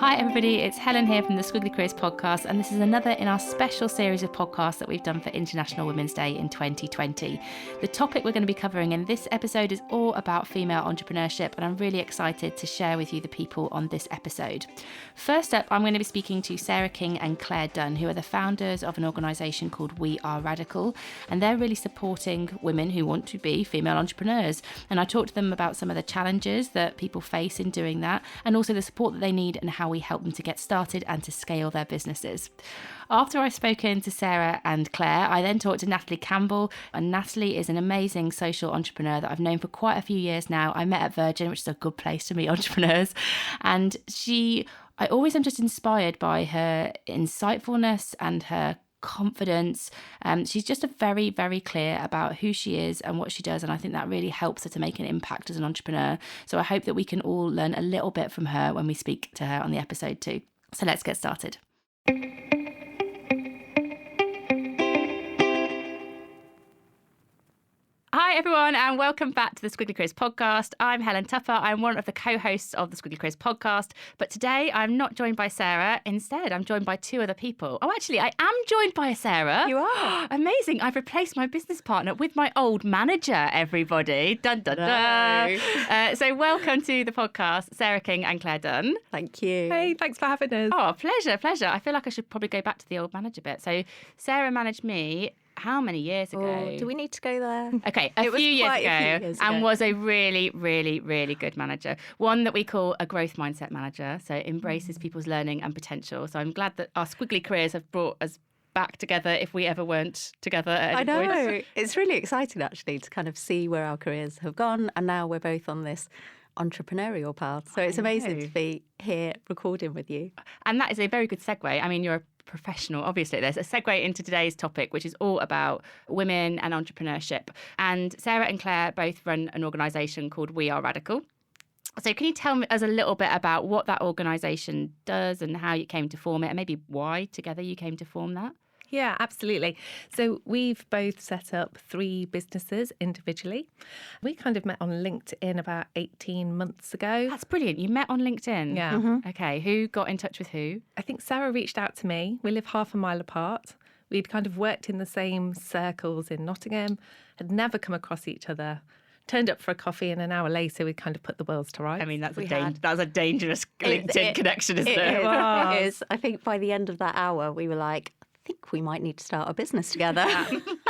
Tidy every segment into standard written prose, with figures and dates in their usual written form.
Hi everybody, it's Helen here from the Squiggly Careers podcast, and this is another in our special series of podcasts that we've done for International Women's Day in 2020. The topic we're going to be covering in this episode is all about female entrepreneurship, and I'm really excited to share with you the people on this episode. First up, I'm going to be speaking to Sarah King and Claire Dunn, who are the founders of an organisation called We Are Radikl, and they're really supporting women who want to be female entrepreneurs. And I talked to them about some of the challenges that people face in doing that, and also the support that they need and how we help them to get started and to scale their businesses. After I've spoken to Sarah and Claire, I then talked to Natalie Campbell, and Natalie is an amazing social entrepreneur that I've known for quite a few years now. I met at Virgin, which is a good place to meet entrepreneurs, and I always am just inspired by her insightfulness and her confidence. She's just very, very clear about who she is and what she does, and I think that really helps her to make an impact as an entrepreneur. So I hope that we can all learn a little bit from her when we speak to her on the episode too. So let's get started. Hi everyone, and welcome back to the Squiggly Careers podcast. I'm Helen Tupper. I'm one of the co-hosts of the Squiggly Careers podcast, but today I'm not joined by Sarah. Instead, I'm joined by two other people. Oh, actually, I am joined by Sarah. You are. Amazing. I've replaced my business partner with my old manager, everybody. Dun, dun, dun. So welcome to the podcast, Sarah King and Claire Dunn. Thank you. Hey, thanks for having us. Oh, pleasure. I feel like I should probably go back to the old manager bit. So Sarah managed me how many years ago? Oh, do we need to go there? Okay, a few years ago, and was a really, really, really good manager. One that we call a growth mindset manager, so embraces people's learning and potential. So I'm glad that our Squiggly Careers have brought us back together if we ever weren't together at any point. I know. It's really exciting, actually, to kind of see where our careers have gone, and now we're both on this entrepreneurial path. So it's amazing to be here recording with you. And that is a very good segue. I mean, you're a professional, obviously. There's a segue into today's topic, which is all about women and entrepreneurship. And Sarah and Claire both run an organisation called We Are Radikl. So can you tell us a little bit about what that organisation does and how you came to form it, and maybe why together you came to form that? Yeah, absolutely. So we've both set up 3 businesses individually. We kind of met on LinkedIn about 18 months ago. That's brilliant. You met on LinkedIn? Yeah. Mm-hmm. Okay. Who got in touch with who? I think Sarah reached out to me. We live half a mile apart. We'd kind of worked in the same circles in Nottingham, had never come across each other. Turned up for a coffee, and an hour later, we kind of put the worlds to rights. I mean, that's a dangerous LinkedIn connection, isn't it? It is. I think by the end of that hour, we were like, I think we might need to start a business together.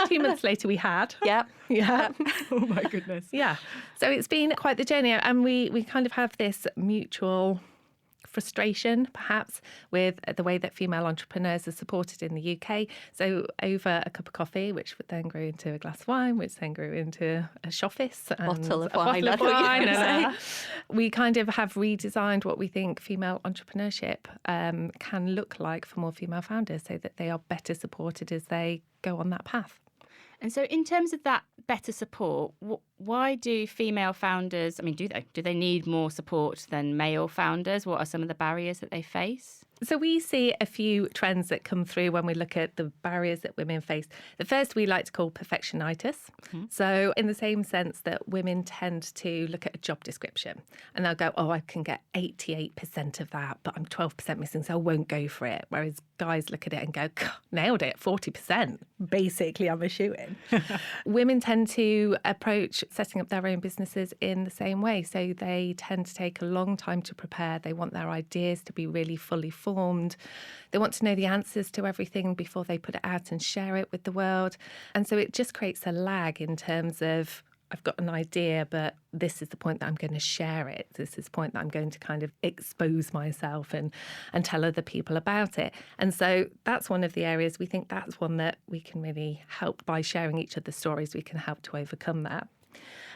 2 months later, we had. Yep. Yeah. Oh, my goodness. Yeah. So it's been quite the journey. And we kind of have this mutual frustration, perhaps, with the way that female entrepreneurs are supported in the UK. So over a cup of coffee, which would then grow into a glass of wine, which then grew into a shoffice. And Bottle of wine. We kind of have redesigned what we think female entrepreneurship can look like for more female founders, so that they are better supported as they go on that path. And so in terms of that better support, why do female founders, do they need more support than male founders? What are some of the barriers that they face? So we see a few trends that come through when we look at the barriers that women face. The first we like to call perfectionitis. Mm-hmm. So in the same sense that women tend to look at a job description and they'll go, oh, I can get 88% of that, but I'm 12% missing, so I won't go for it. Whereas guys look at it and go, nailed it, 40%. Basically, I'm a shoo-in. Women tend to approach setting up their own businesses in the same way. So they tend to take a long time to prepare. They want their ideas to be really fully formed. They want to know the answers to everything before they put it out and share it with the world. And so it just creates a lag in terms of, I've got an idea, but this is the point that I'm going to share it. This is the point that I'm going to kind of expose myself and tell other people about it. And so that's one of the areas we think that's one that we can really help by sharing each other's stories. We can help to overcome that.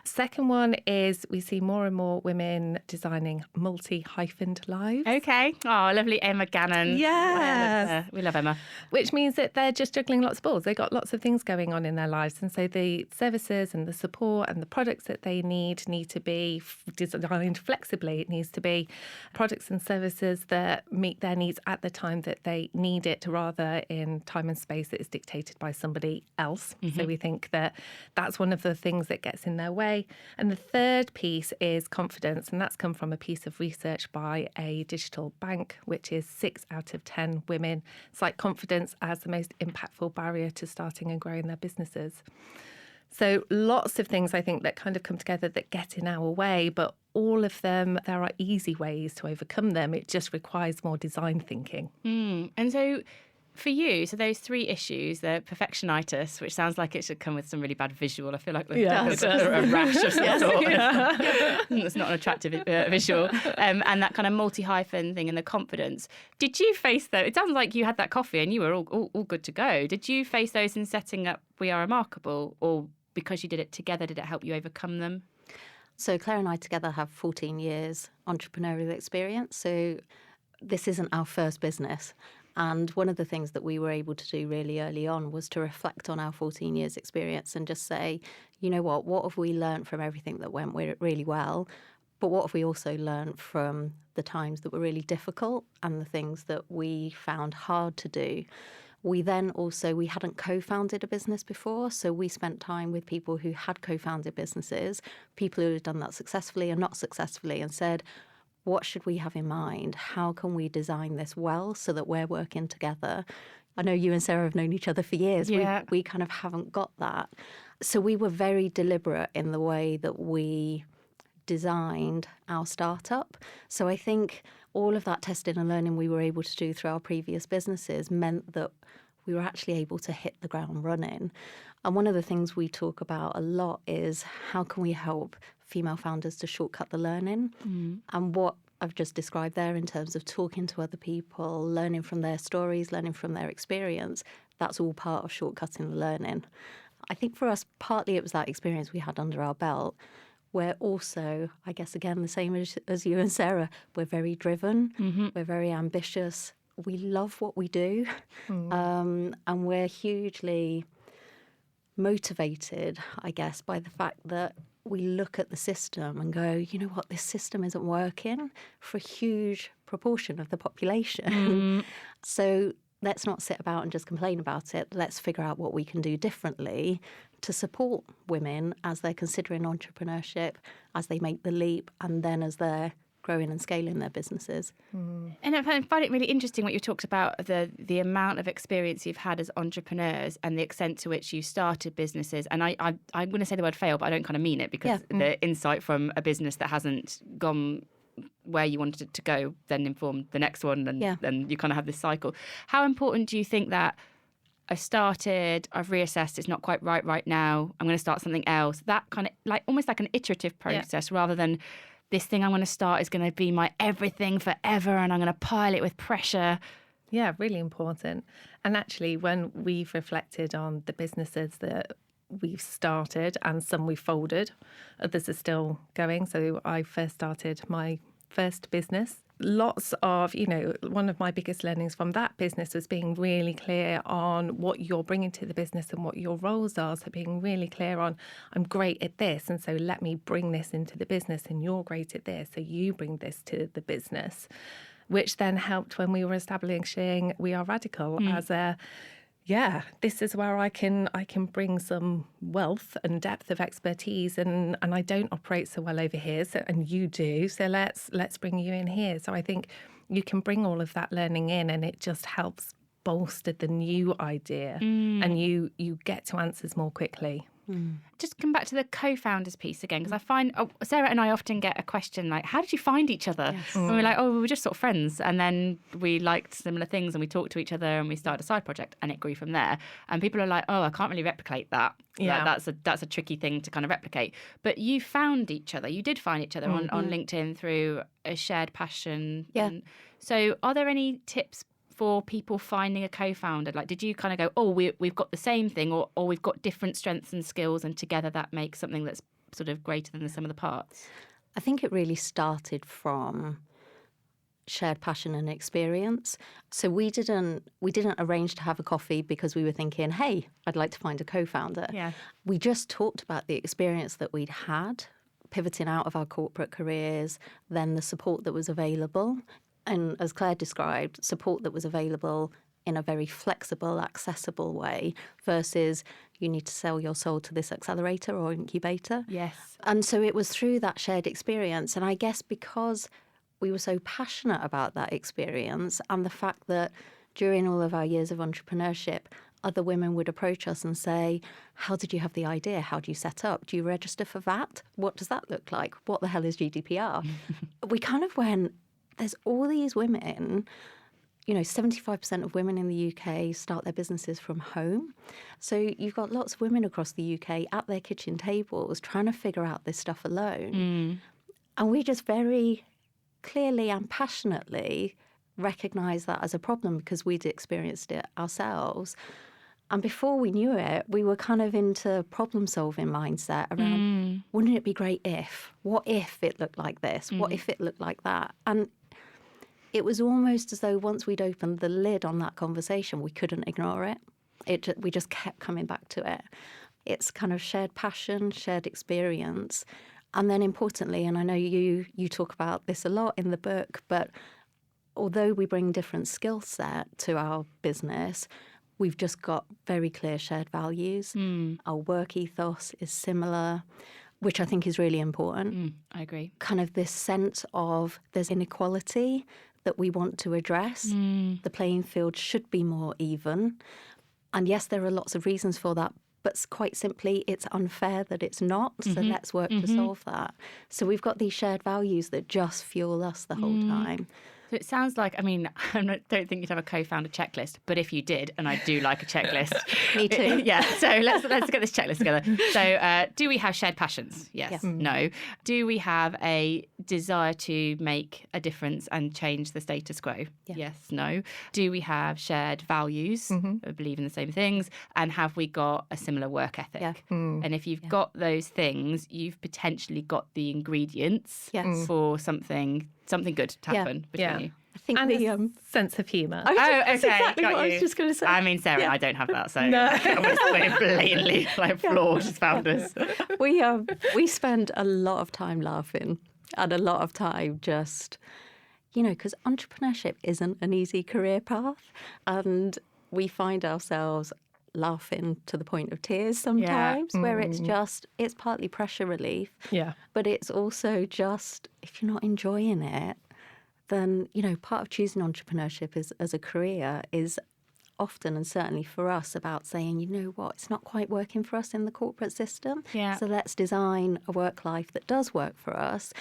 Second one is we see more and more women designing multi-hyphened lives. Okay. Oh, lovely Emma Gannon. Yes. We love Emma. Which means that they're just juggling lots of balls. They've got lots of things going on in their lives. And so the services and the support and the products that they need to be designed flexibly. It needs to be products and services that meet their needs at the time that they need it, rather in time and space that is dictated by somebody else. Mm-hmm. So we think that that's one of the things that gets in their way. way. And the third piece is confidence. And that's come from a piece of research by a digital bank, which is 6 out of 10 women cite confidence as the most impactful barrier to starting and growing their businesses. So lots of things, I think, that kind of come together that get in our way, but all of them, there are easy ways to overcome them. It just requires more design thinking. And so for you, so those 3 issues, the perfectionitis, which sounds like it should come with some really bad visual. I feel like there's a rash of some sort. It's not an attractive visual. And that kind of multi-hyphen thing and the confidence. Did you face those? It sounds like you had that coffee and you were all good to go. Did you face those in setting up We Are Remarkable, or because you did it together, did it help you overcome them? So Claire and I together have 14 years entrepreneurial experience. So this isn't our first business. And one of the things that we were able to do really early on was to reflect on our 14 years experience and just say, you know what have we learned from everything that went really well? But what have we also learned from the times that were really difficult and the things that we found hard to do? We then also, we hadn't co-founded a business before, so we spent time with people who had co-founded businesses, people who had done that successfully and not successfully, and said, what should we have in mind? How can we design this well so that we're working together? I know you and Sarah have known each other for years. Yeah. We kind of haven't got that. So we were very deliberate in the way that we designed our startup. So I think all of that testing and learning we were able to do through our previous businesses meant that we were actually able to hit the ground running. And one of the things we talk about a lot is how can we help female founders to shortcut the learning? And what I've just described there in terms of talking to other people, learning from their stories, learning from their experience, that's all part of shortcutting the learning. I think for us, partly it was that experience we had under our belt. We're also, I guess, again, the same as you and Sarah, we're very driven, we're very ambitious, we love what we do, and we're hugely motivated, I guess, by the fact that we look at the system and go, you know what, this system isn't working for a huge proportion of the population. So let's not sit about and just complain about it. Let's figure out what we can do differently to support women as they're considering entrepreneurship, as they make the leap, and then as they're growing and scaling their businesses. And I find it really interesting what you talked about, the amount of experience you've had as entrepreneurs and the extent to which you started businesses. And I'm going to say the word fail, but I don't kind of mean it, because the insight from a business that hasn't gone where you wanted it to go then informed the next one, and you kind of have this cycle. How important do you think that I've started, I've reassessed, it's not quite right now, I'm going to start something else, that kind of like almost like an iterative process rather than this thing I'm going to start is going to be my everything forever and I'm going to pile it with pressure? Yeah, really important. And actually, when we've reflected on the businesses that we've started and some we've folded, others are still going. So I first started my first business. Lots of, one of my biggest learnings from that business was being really clear on what you're bringing to the business and what your roles are. So being really clear on, I'm great at this, and so let me bring this into the business, and you're great at this, so you bring this to the business, which then helped when we were establishing We Are Radikl as this is where I can bring some wealth and depth of expertise, and I don't operate so well over here, and you do, so let's bring you in here. So I think you can bring all of that learning in, and it just helps bolster the new idea, and you get to answers more quickly. Just come back to the co-founders piece again, because I find Sarah and I often get a question like, how did you find each other? Yes. And we're like, we were just sort of friends, and then we liked similar things and we talked to each other and we started a side project and it grew from there. And people are like, I can't really replicate that. Yeah, that's a tricky thing to kind of replicate. But you found each other. You did find each other on LinkedIn through a shared passion. Yeah. And so are there any tips for people finding a co-founder? Like, did you kind of go, we've got the same thing, or we've got different strengths and skills, and together that makes something that's sort of greater than the sum of the parts? I think it really started from shared passion and experience. So we didn't arrange to have a coffee because we were thinking, hey, I'd like to find a co-founder. Yeah. We just talked about the experience that we'd had pivoting out of our corporate careers, then the support that was available. And as Claire described, support that was available in a very flexible, accessible way versus you need to sell your soul to this accelerator or incubator. Yes. And so it was through that shared experience. And I guess because we were so passionate about that experience and the fact that during all of our years of entrepreneurship, other women would approach us and say, how did you have the idea? How do you set up? Do you register for VAT? What does that look like? What the hell is GDPR? We kind of went, there's all these women, 75% of women in the UK start their businesses from home. So you've got lots of women across the UK at their kitchen tables trying to figure out this stuff alone. And we just very clearly and passionately recognise that as a problem because we'd experienced it ourselves. And before we knew it, we were kind of into problem-solving mindset around, wouldn't it be great if? What if it looked like this? What if it looked like that? And it was almost as though once we'd opened the lid on that conversation, we couldn't ignore it. We just kept coming back to it. It's kind of shared passion, shared experience. And then importantly, and I know you talk about this a lot in the book, but although we bring different skill set to our business, we've just got very clear shared values. Our work ethos is similar, which I think is really important. I agree. Kind of this sense of there's inequality that we want to address. The playing field should be more even. And yes, there are lots of reasons for that, but quite simply, it's unfair that it's not. So let's work to solve that. So we've got these shared values that just fuel us the whole time. So it sounds like, I don't think you'd have a co-founder checklist, but if you did, and I do like a checklist. Me too. Yeah, so let's get this checklist together. So do we have shared passions? Yes. Yeah. No. Do we have a desire to make a difference and change the status quo? Yeah. Yes. No. Do we have shared values? Believe in the same things? And have we got a similar work ethic? Yeah. And if you've got those things, you've potentially got the ingredients for something good to happen between you. I think And the a sense of humour. That's exactly got what you. I was just going to say. I mean, Sarah and I don't have that, so No. we're blatantly flawed as founders. We spend a lot of time laughing and a lot of time just, because entrepreneurship isn't an easy career path, and we find ourselves laughing to the point of tears sometimes, where it's partly pressure relief, but it's also just, if you're not enjoying it, then part of choosing entrepreneurship as a career is often, and certainly for us, about saying, you know what, it's not quite working for us in the corporate system, so let's design a work life that does work for us.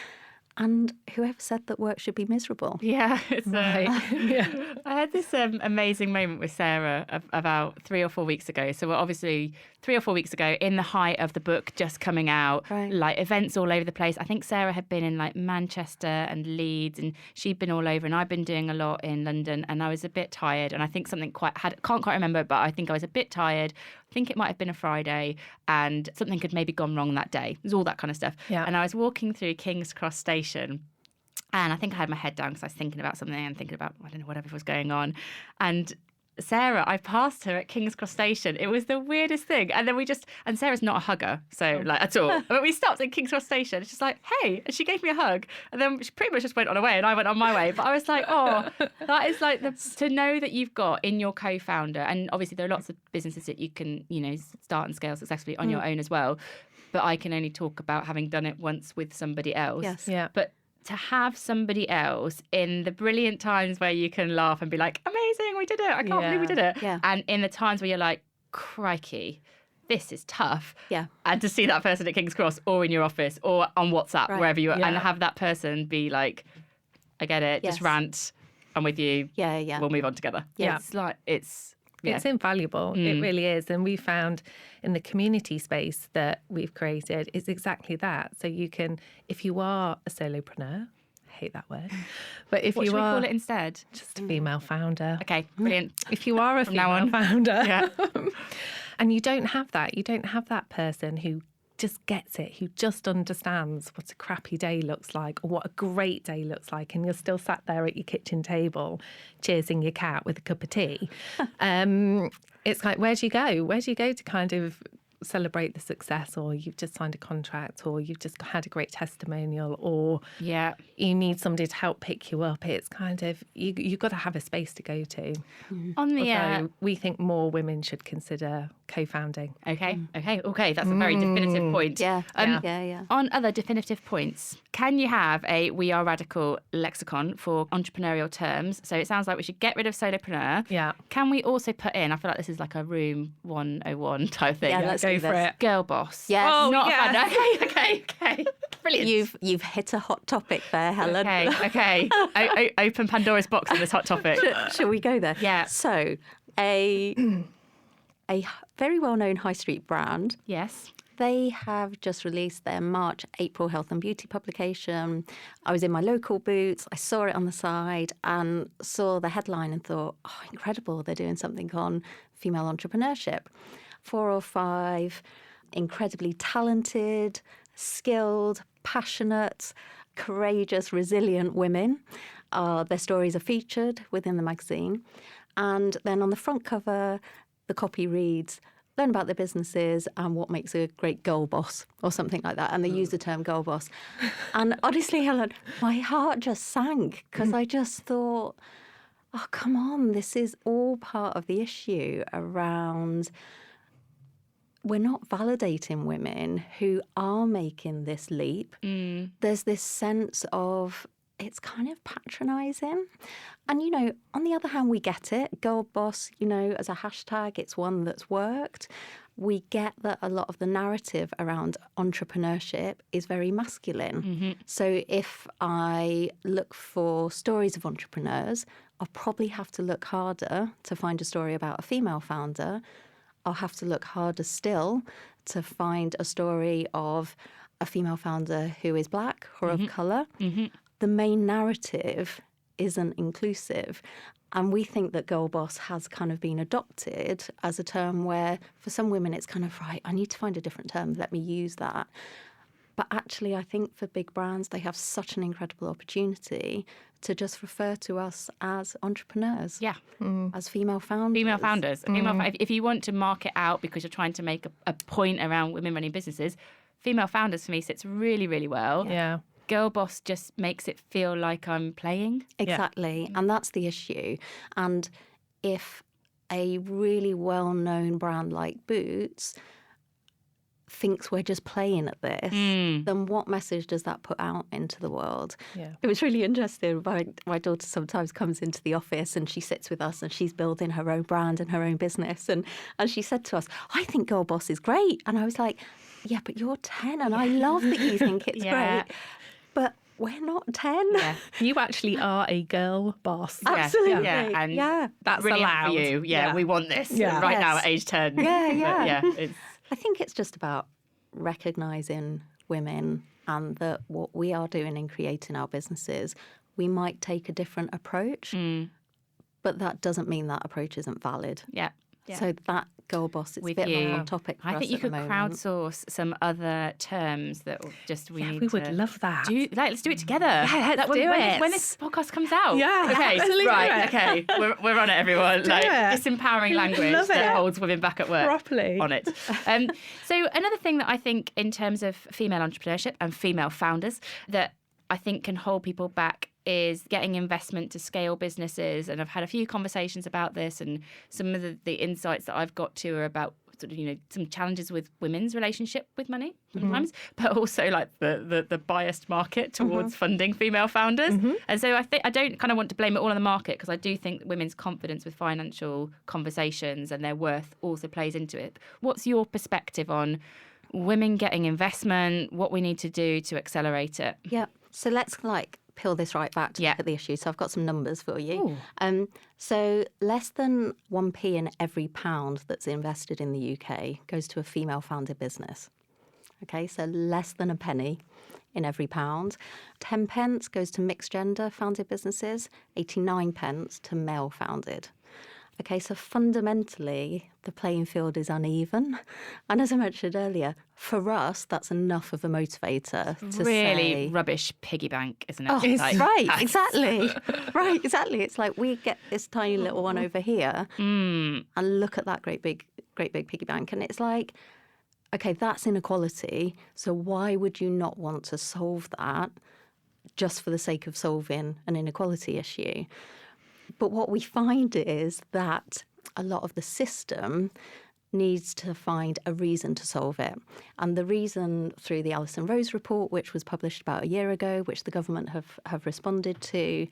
And whoever said that work should be miserable? Yeah, it's Right. I had this amazing moment with Sarah about 3 or 4 weeks ago. So we're obviously 3 or 4 weeks ago, in the height of the book just coming out, like events all over the place. I think Sarah had been in like Manchester and Leeds, and she'd been all over, and I'd been doing a lot in London, and I was a bit tired. And I think can't quite remember, but I think I was a bit tired. I think it might have been a Friday, and something had maybe gone wrong that day. There's all that kind of stuff. Yeah. And I was walking through King's Cross Station, and I think I had my head down because I was thinking about something and thinking about, I don't know, whatever was going on. And Sarah, I passed her at King's Cross Station. It was the weirdest thing. And then and Sarah's not a hugger, so like at all. But we stopped at King's Cross Station. She's like, hey, and she gave me a hug. And then she pretty much just went on her way, and I went on my way. But I was like, oh, that is like to know that you've got in your co-founder, and obviously there are lots of businesses that you can, start and scale successfully on your own as well. But I can only talk about having done it once with somebody else. Yes. Yeah. But to have somebody else in the brilliant times where you can laugh and be like, amazing, we did it. I can't believe we did it. Yeah. And in the times where you're like, crikey, this is tough. Yeah. And to see that person at King's Cross or in your office or on WhatsApp, wherever you are, and have that person be like, I get it, just rant, I'm with you. Yeah. We'll move on together. Yeah. It's like, it's invaluable. It really is. And we found in the community space that we've created, it's exactly that. So you can, if you are a solopreneur, I hate that word, but if what you should are we call it instead? just a female founder. Okay, brilliant. If you are a From now female on. founder and you don't have that person who just gets it, who just understands what a crappy day looks like or what a great day looks like, and you're still sat there at your kitchen table cheersing your cat with a cup of tea. It's like, where do you go? Where do you go to kind of celebrate the success, or you've just signed a contract, or you've just had a great testimonial, or you need somebody to help pick you up. It's kind of, you've got to have a space to go to. On the we think more women should consider co-founding. Okay. That's a very definitive point. Yeah. On other definitive points, can you have a We Are Radikl lexicon for entrepreneurial terms? So it sounds like we should get rid of solopreneur. Yeah. Can we also put in, I feel like this is like a room 101 type thing. Yeah, let's go for it. Girl boss. Yes. Oh, Not yes. fun. Okay. Brilliant. You've hit a hot topic there, Helen. Okay. Open Pandora's box on this hot topic. Shall we go there? Yeah. So, a very well-known high street brand. Yes. They have just released their March-April health and beauty publication. I was in my local Boots. I saw it on the side and saw the headline and thought, oh, incredible. They're doing something on female entrepreneurship. 4 or 5 incredibly talented, skilled, passionate, courageous, resilient women. Their stories are featured within the magazine. And then on the front cover, the copy reads, learn about their businesses and what makes a great girl boss, or something like that. And they use the term girl boss. And honestly, Helen, my heart just sank because I just thought, oh, come on, this is all part of the issue around we're not validating women who are making this leap. There's this sense of it's kind of patronising. And, you know, on the other hand, we get it. Girl boss, you know, as a hashtag, it's one that's worked. We get that a lot of the narrative around entrepreneurship is very masculine. So if I look for stories of entrepreneurs, I'll probably have to look harder to find a story about a female founder. I'll have to look harder still to find a story of a female founder who is Black or of colour. The main narrative isn't inclusive. And we think that girl boss has kind of been adopted as a term where for some women it's kind of, right, I need to find a different term, let me use that. But actually, I think for big brands, they have such an incredible opportunity to just refer to us as entrepreneurs. Yeah. As female founders. Female founders. If you want to mark it out because you're trying to make a point around women running businesses, female founders for me sits really, really well. Yeah. Girl boss just makes it feel like I'm playing. Exactly. And that's the issue. And if a really well-known brand like Boots thinks we're just playing at this, then what message does that put out into the world? Yeah. It was really interesting. My daughter sometimes comes into the office and she sits with us and she's building her own brand and her own business. And she said to us, I think Girl Boss is great. And I was like, yeah, but you're 10 and I love that you think it's great. But we're not 10. Yeah. You actually are a girl boss. Absolutely. Yeah. And that's brilliant allowed. for you. Yeah, we want this right now at age 10. Yeah. It's... I think it's just about recognising women and that what we are doing in creating our businesses, we might take a different approach, but that doesn't mean that approach isn't valid. Yeah. So that girl boss, it's With a bit you. of a hot topic for I us think you at the could moment. crowdsource some other terms that we need we to would love that. let's do it together. Yeah, let's do it. When this podcast comes out. Yeah, Okay. absolutely. Right. Okay. We're on it, everyone. Do it. Disempowering language Love that it. holds women back at work. Properly. On it. So another thing that I think in terms of female entrepreneurship and female founders that I think can hold people back is getting investment to scale businesses. And I've had a few conversations about this, and some of the insights that I've got to are about sort of, some challenges with women's relationship with money sometimes, but also like the biased market towards funding female founders. And so I don't kind of want to blame it all on the market, because I do think women's confidence with financial conversations and their worth also plays into it. What's your perspective on women getting investment, what we need to do to accelerate it? Yeah. So let's peel this right back to look at the issue. So I've got some numbers for you. So less than 1p in every pound that's invested in the UK goes to a female-founded business. Okay, so less than a penny in every pound. 10 pence goes to mixed-gender founded businesses, 89 pence to male-founded. Okay, so fundamentally, the playing field is uneven. And as I mentioned earlier, for us, that's enough of a motivator to really say... rubbish piggy bank, isn't it? Oh, right, that's... exactly. Right, exactly. It's like we get this tiny little one over here and look at that great big piggy bank. And it's like, okay, that's inequality. So why would you not want to solve that just for the sake of solving an inequality issue? But what we find is that a lot of the system needs to find a reason to solve it. And the reason through the Alison Rose report, which was published about a year ago, which the government have responded to,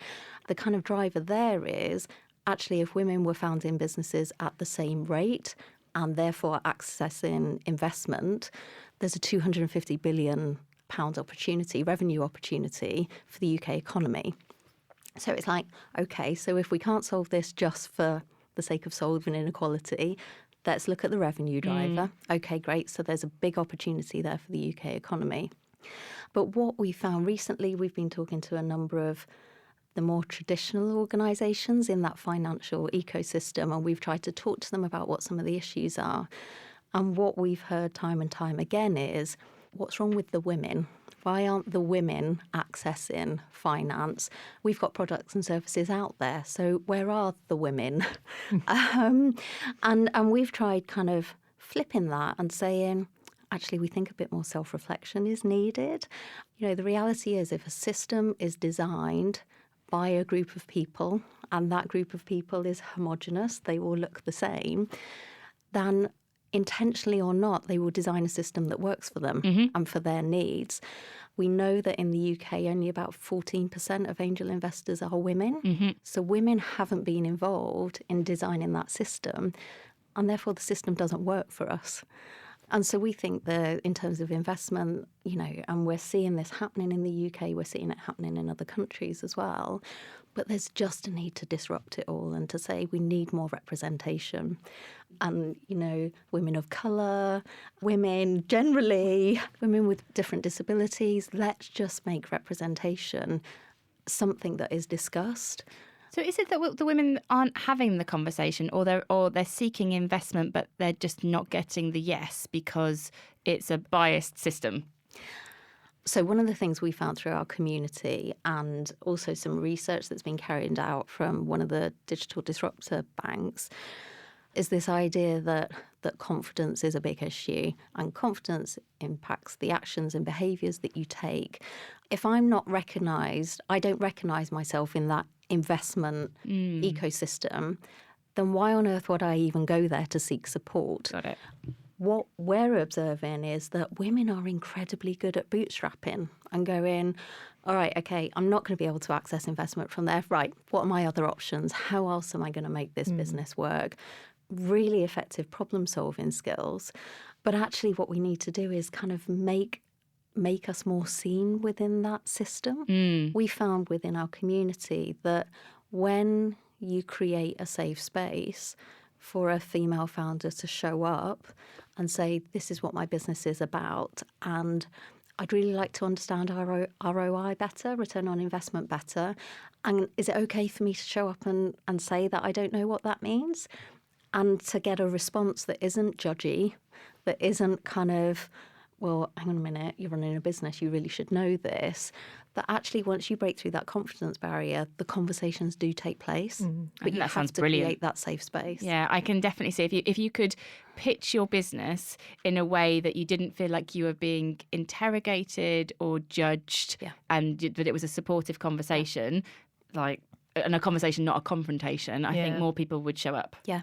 the kind of driver there is actually if women were found in businesses at the same rate and therefore accessing investment, there's a £250 billion opportunity, revenue opportunity for the UK economy. So it's like, okay, so if we can't solve this just for the sake of solving inequality, let's look at the revenue driver. Okay, great. So there's a big opportunity there for the UK economy. But what we found recently, we've been talking to a number of the more traditional organisations in that financial ecosystem, and we've tried to talk to them about what some of the issues are. And what we've heard time and time again is, what's wrong with the women? Why aren't the women accessing finance? We've got products and services out there, so where are the women? And we've tried kind of flipping that and saying, actually, we think a bit more self-reflection is needed. You know, the reality is if a system is designed by a group of people and that group of people is homogenous, they all look the same, then intentionally or not, they will design a system that works for them and for their needs. We know that in the UK, only about 14% of angel investors are women. So women haven't been involved in designing that system, and therefore the system doesn't work for us. And so we think that in terms of investment, you know, and we're seeing this happening in the UK, we're seeing it happening in other countries as well. But there's just a need to disrupt it all and to say we need more representation. And, you know, women of colour, women generally, women with different disabilities, let's just make representation something that is discussed. So is it that the women aren't having the conversation, or they're seeking investment, but they're just not getting the yes because it's a biased system? So one of the things we found through our community, and also some research that's been carried out from one of the digital disruptor banks, is this idea that confidence is a big issue, and confidence impacts the actions and behaviours that you take. If I'm not recognised, I don't recognise myself in that investment ecosystem, then why on earth would I even go there to seek support? Got it. What we're observing is that women are incredibly good at bootstrapping and going, all right, okay, I'm not going to be able to access investment from there. Right, what are my other options? How else am I going to make this business work? Really effective problem-solving skills. But actually what we need to do is kind of make us more seen within that system. We found within our community that when you create a safe space for a female founder to show up and say, this is what my business is about, and I'd really like to understand ROI better, return on investment better, and is it okay for me to show up and say that I don't know what that means? And to get a response that isn't judgy, that isn't kind of, well, hang on a minute, you're running a business, you really should know this. That actually, once you break through that confidence barrier, the conversations do take place. But you have to create that safe space. Yeah, I can definitely see if you could pitch your business in a way that you didn't feel like you were being interrogated or judged, and that it was a supportive conversation, and a conversation, not a confrontation, I think more people would show up. Yeah.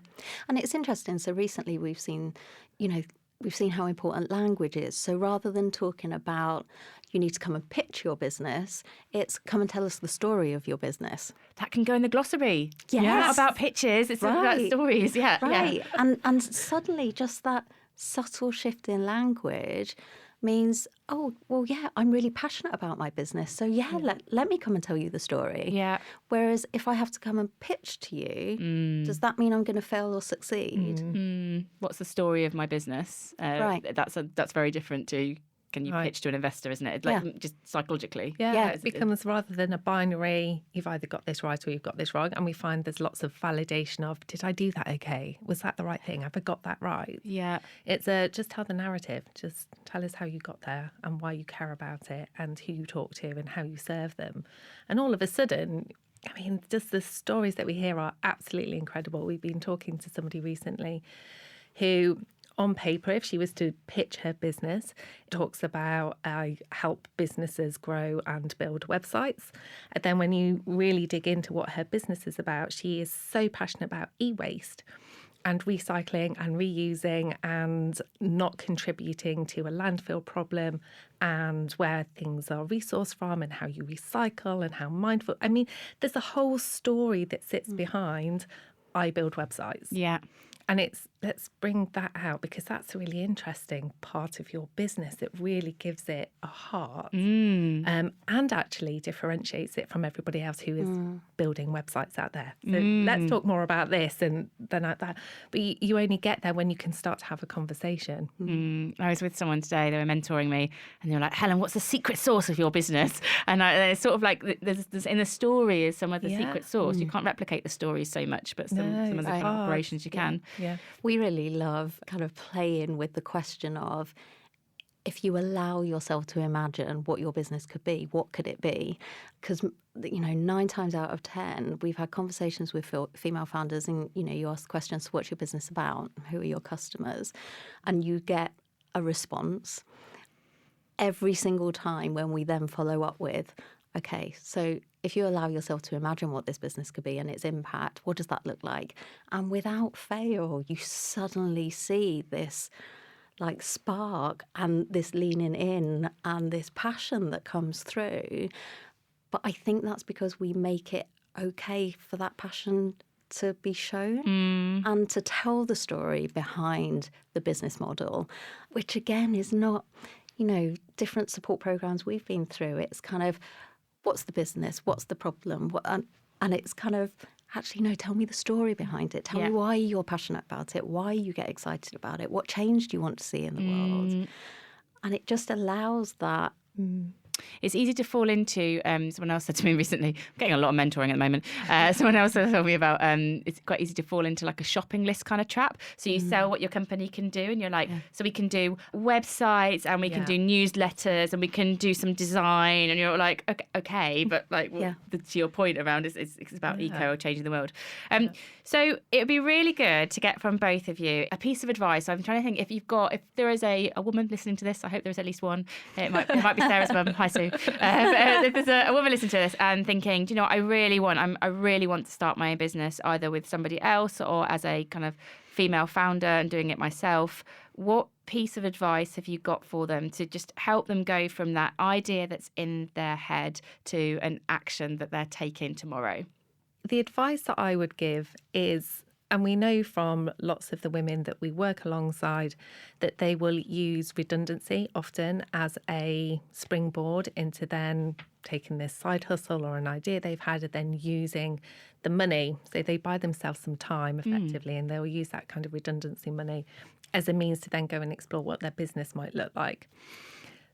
And it's interesting. So recently we've seen how important language is. So rather than talking about you need to come and pitch your business, it's come and tell us the story of your business. That can go in the glossary. Yes. It's not about pitches, it's about stories. Yeah. Right. Yeah. And suddenly just that subtle shift in language means, oh, well, yeah, I'm really passionate about my business. So, let me come and tell you the story. Yeah. Whereas if I have to come and pitch to you, does that mean I'm going to fail or succeed? What's the story of my business? Right. That's very different to, can you pitch to an investor, isn't it? Just psychologically. Yeah, it becomes rather than a binary, you've either got this right or you've got this wrong. And we find there's lots of validation of, did I do that okay? Was that the right thing? Have I got that right? Yeah. It's just tell the narrative. Just tell us how you got there and why you care about it and who you talk to and how you serve them. And all of a sudden, I mean, just the stories that we hear are absolutely incredible. We've been talking to somebody recently who on paper, if she was to pitch her business, it talks about I help businesses grow and build websites. And then when you really dig into what her business is about, she is so passionate about e-waste and recycling and reusing and not contributing to a landfill problem, and where things are resourced from and how you recycle and how mindful. I mean, there's a whole story that sits behind I build websites. Yeah. And let's bring that out, because that's a really interesting part of your business. It really gives it a heart and actually differentiates it from everybody else who is building websites out there. So let's talk more about this and then like that. But you only get there when you can start to have a conversation. I was with someone today, they were mentoring me, and they were like, Helen, what's the secret sauce of your business? And it's sort of like, there's in the story is some of the secret sauce. You can't replicate the stories so much, but some of the kind of operations you can. Yeah. We really love kind of playing with the question of, if you allow yourself to imagine what your business could be, what could it be? Because, 9 times out of 10, we've had conversations with female founders and, you ask questions, what's your business about? Who are your customers? And you get a response every single time when we then follow up with, okay, so if you allow yourself to imagine what this business could be and its impact, what does that look like? And without fail, you suddenly see this like spark and this leaning in and this passion that comes through. But I think that's because we make it okay for that passion to be shown and to tell the story behind the business model, which again is not, different support programs we've been through. It's kind of, what's the business? What's the problem? And it's kind of, actually, no, tell me the story behind it. Tell me why you're passionate about it, why you get excited about it, what change do you want to see in the world? And it just allows that. It's easy to fall into, someone else said to me recently, I'm getting a lot of mentoring at the moment, someone else told me about, it's quite easy to fall into like a shopping list kind of trap. So you sell what your company can do and you're like, so we can do websites and we can do newsletters and we can do some design, and you're like, okay, but like to your point around it's about eco or changing the world. So it would be really good to get from both of you a piece of advice. So I'm trying to think, if there is a woman listening to this, I hope there is at least one. It might be Sarah's mum. Hi, Sue. But if there's a woman listening to this and thinking, do you know what I really want to start my own business either with somebody else or as a kind of female founder and doing it myself, what piece of advice have you got for them to just help them go from that idea that's in their head to an action that they're taking tomorrow? The advice that I would give is, and we know from lots of the women that we work alongside, that they will use redundancy often as a springboard into then taking this side hustle or an idea they've had and then using the money. So they buy themselves some time effectively, and they'll use that kind of redundancy money as a means to then go and explore what their business might look like.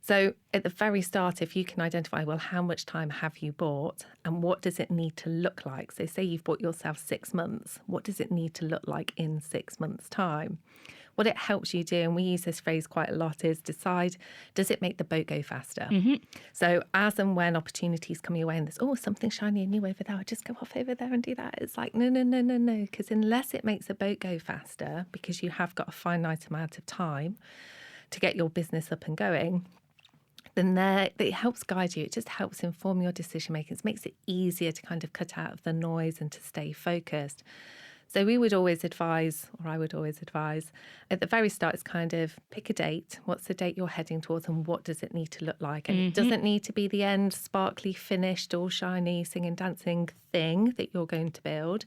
So at the very start, if you can identify, well, how much time have you bought and what does it need to look like? So say you've bought yourself 6 months. What does it need to look like in 6 months' time? What it helps you do, and we use this phrase quite a lot, is decide, does it make the boat go faster? So as and when opportunities come your way and there's, something shiny and new over there, I'll just go off over there and do that. It's like, no. Because unless it makes the boat go faster, because you have got a finite amount of time to get your business up and going, then it helps guide you. It just helps inform your decision making. It makes it easier to kind of cut out of the noise and to stay focused. So we would always advise, or I would always advise, at the very start, it's kind of pick a date. What's the date you're heading towards and what does it need to look like? And it doesn't need to be the end, sparkly, finished, all shiny, singing, dancing thing that you're going to build.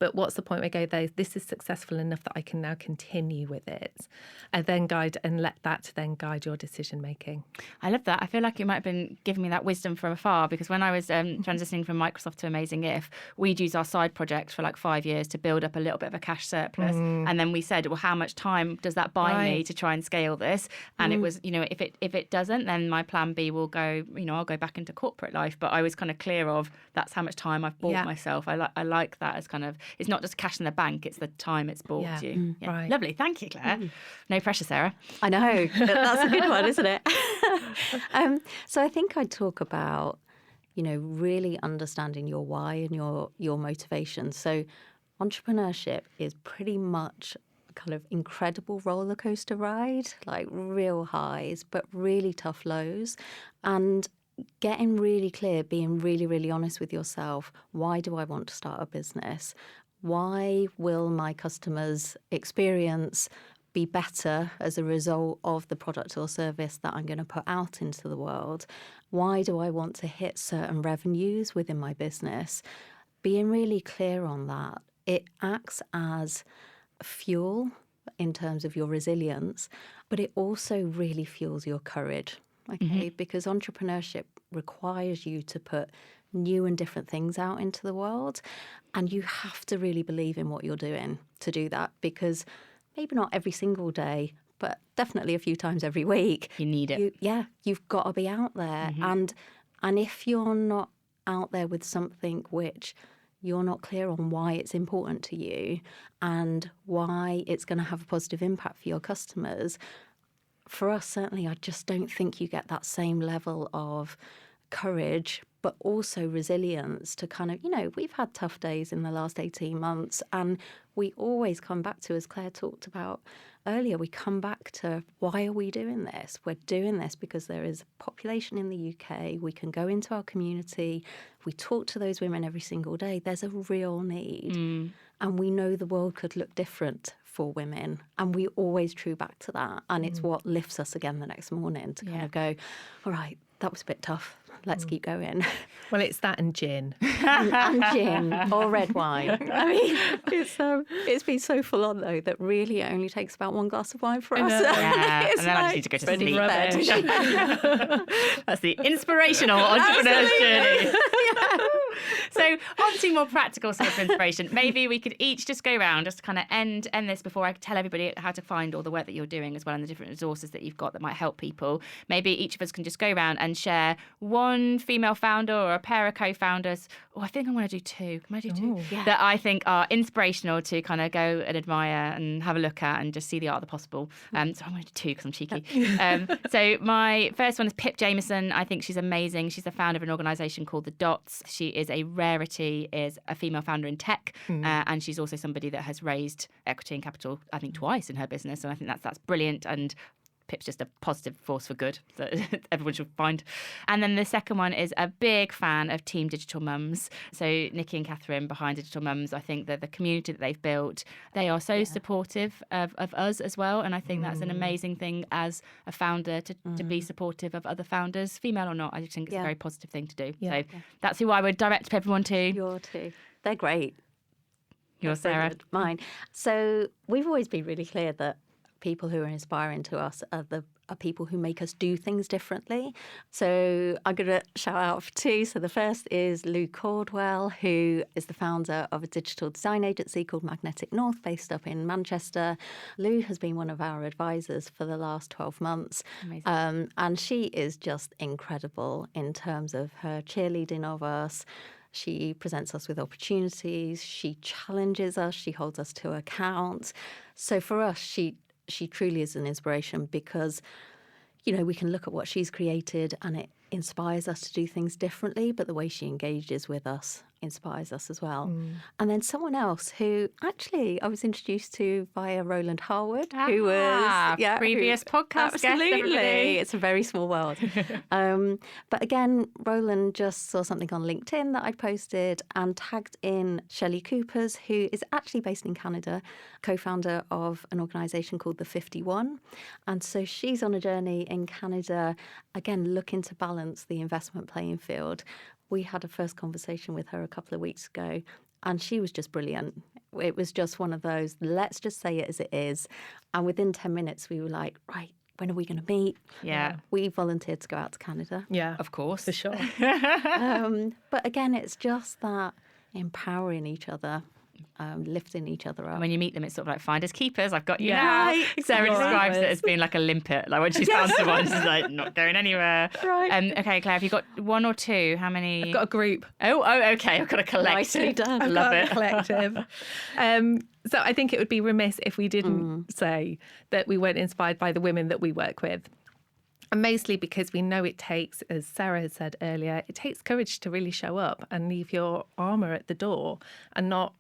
But what's the point where you go, this is successful enough that I can now continue with it, and then let that then guide your decision making. I love that. I feel like you might have been giving me that wisdom from afar, because when I was transitioning from Microsoft to Amazing If, we'd use our side projects for like 5 years to build up a little bit of a cash surplus. And then we said, well, how much time does that buy me to try and scale this? And it was, if it doesn't, then my plan B will go, I'll go back into corporate life. But I was kind of clear of that's how much time I've bought myself. I like that as kind of, it's not just cash in the bank, it's the time it's bought you. Right. Lovely. Thank you, Claire. No pressure, Sarah. I know. That's a good one, isn't it? So I think I'd talk about, really understanding your why and your motivation. So entrepreneurship is pretty much kind of incredible roller coaster ride, like real highs, but really tough lows. And getting really clear, being really, really honest with yourself. Why do I want to start a business? Why will my customers' experience be better as a result of the product or service that I'm going to put out into the world? Why do I want to hit certain revenues within my business? Being really clear on that, it acts as fuel in terms of your resilience, but it also really fuels your courage. Okay, because entrepreneurship requires you to put new and different things out into the world. And you have to really believe in what you're doing to do that, because maybe not every single day, but definitely a few times every week. You need it. You've got to be out there. And if you're not out there with something which you're not clear on why it's important to you and why it's going to have a positive impact for your customers, for us, certainly, I just don't think you get that same level of courage, but also resilience to kind of, we've had tough days in the last 18 months, and we always come back to, as Claire talked about earlier, we come back to, why are we doing this? We're doing this because there is a population in the UK. We can go into our community. We talk to those women every single day. There's a real need. And we know the world could look different for women. And we always true back to that. And it's what lifts us again the next morning to kind of go, all right, that was a bit tough. Let's keep going. Well, it's that and gin. and gin or red wine. I mean, it's been so full on, though, that really it only takes about one glass of wine for us. Yeah, and then I just need to go to sleep. That's the inspirational entrepreneur's journey. So on to more practical sort of inspiration. Maybe we could each just go around, just to kind of end this before I tell everybody how to find all the work that you're doing as well and the different resources that you've got that might help people. Maybe each of us can just go around and share one female founder or a pair of co-founders. Oh, I think I'm going to do two. Can I do two? Yeah. That I think are inspirational to kind of go and admire and have a look at and just see the art of the possible. So I'm going to do two because I'm cheeky. So my first one is Pip Jameson. I think she's amazing. She's the founder of an organisation called The Dots. She is a rarity, is a female founder in tech, and she's also somebody that has raised equity and capital, I think, twice in her business, and I think that's brilliant. And Pip's just a positive force for good that everyone should find. And then the second one is a big fan of Team Digital Mums. So Nikki and Catherine behind Digital Mums, I think that the community that they've built, they are so supportive of us as well. And I think that's an amazing thing as a founder to be supportive of other founders, female or not. I just think it's a very positive thing to do. So that's who I would direct everyone to. Your two. They're great. Yours, Sarah. Mine. So we've always been really clear that people who are inspiring to us are people who make us do things differently. So I'm going to shout out for two. So the first is Lou Caldwell, who is the founder of a digital design agency called Magnetic North, based up in Manchester. Lou has been one of our advisors for the last 12 months. Amazing. And she is just incredible in terms of her cheerleading of us. She presents us with opportunities. She challenges us. She holds us to account. So for us, she truly is an inspiration because, we can look at what she's created and it inspires us to do things differently, but the way she engages with us inspires us as well. And then someone else who actually I was introduced to via Roland Harwood, who was previous podcast absolutely. guest. It's a very small world. But again, Roland just saw something on LinkedIn that I'd posted and tagged in Shelley Coopers, who is actually based in Canada, co-founder of an organisation called The 51. And so she's on a journey in Canada, again, looking to balance the investment playing field. We had a first conversation with her a couple of weeks ago, and she was just brilliant. It was just one of those, let's just say it as it is. And within 10 minutes, we were like, right, when are we going to meet? Yeah. We volunteered to go out to Canada. Yeah, of course. For sure. But again, it's just that empowering each other. Lifting each other up. And when you meet them, it's sort of like finders keepers. I've got you Yeah. now. Right. Sarah You're describes right. it as being like a limpet. Like when she's found someone, she's like not going anywhere. Right. Okay, Claire, have you got one or two? How many? I've got a group. Oh, okay. I've got a collective. Nicely done. I love it. Collective. So I think it would be remiss if we didn't say that we weren't inspired by the women that we work with. And mostly because we know it takes, as Sarah has said earlier, it takes courage to really show up and leave your armour at the door and not